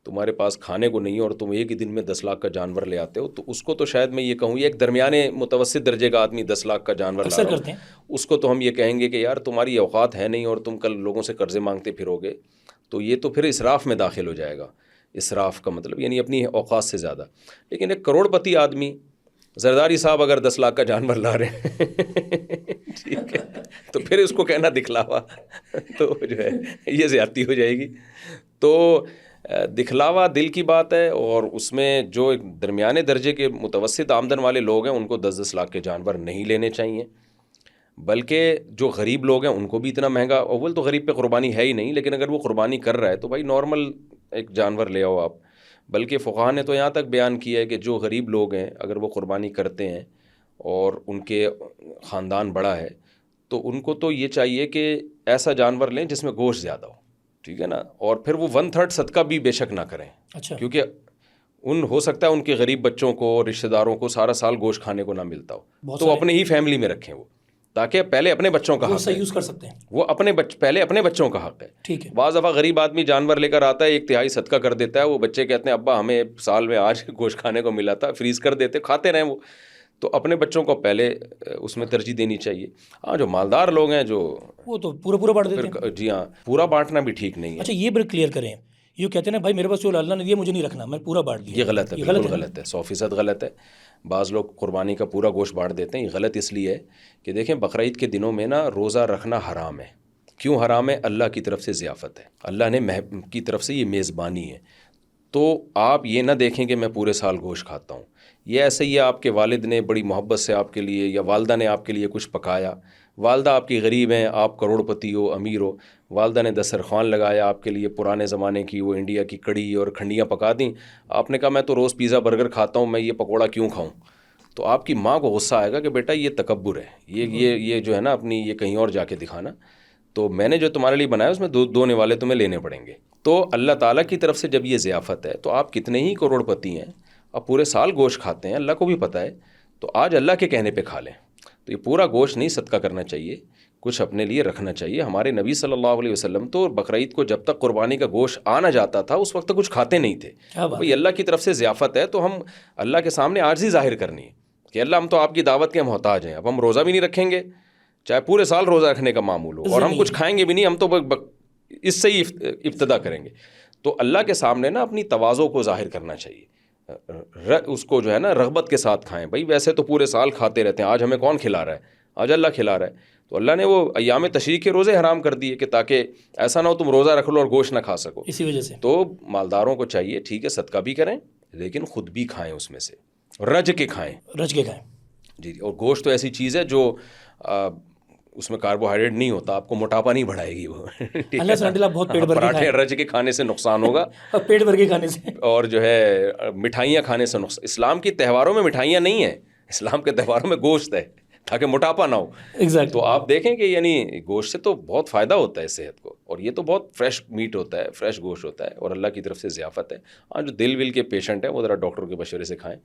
تمہارے پاس کھانے کو نہیں ہے اور تم ایک ہی دن میں 10 لاکھ کا جانور لے آتے ہو. تو اس کو تو شاید میں یہ کہوں، یہ ایک درمیانے متوسط درجے کا آدمی 10 لاکھ کا جانور لا رہا کرتے ہے، ہیں. اس کو تو ہم یہ کہیں گے کہ یار تمہاری اوقات ہے نہیں اور تم کل لوگوں سے قرضے مانگتے پھرو گے. تو یہ تو پھر اسراف میں داخل ہو جائے گا. اسراف کا مطلب یعنی اپنی اوقات سے زیادہ. لیکن ایک کروڑ پتی آدمی، زرداری صاحب اگر 10 لاکھ کا جانور لا رہے ہیں ٹھیک ہے، تو پھر اس کو کہنا دکھلاوا تو جو ہے یہ زیادتی ہو جائے گی. تو دکھلاوا دل کی بات ہے، اور اس میں جو ایک درمیانے درجے کے متوسط آمدن والے لوگ ہیں ان کو 10-10 لاکھ کے جانور نہیں لینے چاہیے. بلکہ جو غریب لوگ ہیں ان کو بھی اتنا مہنگا، اول تو غریب پہ قربانی ہے ہی نہیں، لیکن اگر وہ قربانی کر رہا ہے تو بھائی نارمل ایک جانور لے آؤ آپ. بلکہ فقہا نے تو یہاں تک بیان کیا ہے کہ جو غریب لوگ ہیں اگر وہ قربانی کرتے ہیں اور ان کے خاندان بڑا ہے تو ان کو تو یہ چاہیے کہ ایسا جانور لیں جس میں گوشت زیادہ ہو. ٹھیک ہے نا. اور پھر وہ 1/3 صدقہ بھی بے شک نہ کریں. اچھا. کیونکہ ہو سکتا ہے ان کے غریب بچوں کو، رشتہ داروں کو سارا سال گوشت کھانے کو نہ ملتا ہو، تو اپنے ہی فیملی میں رکھیں وہ، تاکہ پہلے اپنے بچوں کا حق ہے، یوز کر سکتے ہیں وہ پہلے اپنے بچوں کا حق ہے. ٹھیک ہے. بعض دفعہ غریب آدمی جانور لے کر آتا ہے، 1/3 صدقہ کر دیتا ہے، وہ بچے کہتے ہیں ابا ہمیں سال میں آج گوشت کھانے کو ملا تھا، فریز کر دیتے، کھاتے رہیں وہ. تو اپنے بچوں کو پہلے اس میں ترجیح دینی چاہیے. ہاں جو مالدار لوگ ہیں جو وہ تو پورا بانٹ دیتے ہیں. جی ہاں، پورا بانٹنا بھی ٹھیک نہیں ہے. اچھا یہ بڑا کلیئر کریں، یہ کہتے ہیں نا بھائی میرے پاس جو اللہ نے دیا مجھے نہیں رکھنا، میں پورا بانٹ دیا. یہ غلط ہے، بالکل غلط ہے، 100% غلط ہے. بعض لوگ قربانی کا پورا گوشت بانٹ دیتے ہیں. یہ غلط اس لیے ہے کہ دیکھیں بقرعید کے دنوں میں نا روزہ رکھنا حرام ہے. کیوں حرام ہے؟ اللہ کی طرف سے ضیافت ہے، اللہ نے کی طرف سے یہ میزبانی ہے. تو آپ یہ نہ دیکھیں کہ میں پورے سال گوشت کھاتا ہوں. یہ ایسے ہی آپ کے والد نے بڑی محبت سے آپ کے لیے یا والدہ نے آپ کے لیے کچھ پکایا. والدہ آپ کی غریب ہیں، آپ کروڑ پتی ہو، امیر ہو، والدہ نے دسترخوان لگایا آپ کے لیے، پرانے زمانے کی وہ انڈیا کی کڑی اور کھنڈیاں پکا دیں. آپ نے کہا میں تو روز پیزا برگر کھاتا ہوں، میں یہ پکوڑا کیوں کھاؤں؟ تو آپ کی ماں کو غصہ آئے گا کہ بیٹا یہ تکبر ہے، یہ جو ہے نا اپنی یہ کہیں اور جا کے دکھانا. تو میں نے جو تمہارے لیے بنایا اس میں دو نوالے تمہیں لینے پڑیں گے. تو اللہ تعالیٰ کی طرف سے جب یہ ضیافت ہے تو آپ کتنے ہی کروڑ پتی ہیں، آپ پورے سال گوشت کھاتے ہیں، اللہ کو بھی پتہ ہے، تو آج اللہ کے کہنے پہ کھا لیں. تو یہ پورا گوشت نہیں صدقہ کرنا چاہیے، کچھ اپنے لیے رکھنا چاہیے. ہمارے نبی صلی اللہ علیہ وسلم تو بقرعید کو جب تک قربانی کا گوشت آنا جاتا تھا اس وقت تک کچھ کھاتے نہیں تھے. بھئی اللہ کی طرف سے ضیافت ہے تو ہم اللہ کے سامنے عاجزی ظاہر کرنی ہے کہ اللہ ہم تو آپ کی دعوت کے محتاج ہیں. اب ہم روزہ بھی نہیں رکھیں گے، چاہے پورے سال روزہ رکھنے کا معمول ہو، اور ہم کچھ کھائیں گے بھی نہیں، ہم تو اس سے ہی ابتدا کریں گے. تو اللہ کے سامنے نا اپنی تواضع کو ظاہر کرنا چاہیے، اس کو جو ہے نا رغبت کے ساتھ کھائیں. بھائی ویسے تو پورے سال کھاتے رہتے ہیں، آج ہمیں کون کھلا رہا ہے؟ آج اللہ کھلا رہا ہے. تو اللہ نے وہ ایام تشریق کے روزے حرام کر دیے کہ تاکہ ایسا نہ ہو تم روزہ رکھ لو اور گوشت نہ کھا سکو. اسی وجہ سے تو مالداروں کو چاہیے ٹھیک ہے صدقہ بھی کریں لیکن خود بھی کھائیں، اس میں سے رج کے کھائیں. رج کے کھائیں. جی. اور گوشت تو ایسی چیز ہے جو اس میں کاربوہائیڈریٹ نہیں ہوتا, آپ کو موٹاپا نہیں بڑھائے گی وہ. اللہ سے الحمدللہ بہت پیٹ بھر کے پراٹھے کھائیں. رج کے کھانے سے نقصان ہوگا, اور پیٹ بھر کے کھانے سے, اور جو ہے مٹھائیاں کھانے سے نقصان. اسلام کی تہواروں میں مٹھائیاں نہیں ہیں, اسلام کے تہواروں میں گوشت ہے تاکہ موٹاپا نہ ہو. ایگزیکٹ. تو آپ دیکھیں کہ یعنی گوشت سے تو بہت فائدہ ہوتا ہے صحت کو, اور یہ تو بہت فریش میٹ ہوتا ہے, فریش گوشت ہوتا ہے, اور اللہ کی طرف سے ضیافت ہے. ہاں جو دل ول کے پیشنٹ ہیں وہ ذرا ڈاکٹر کے مشورے سے کھائیں.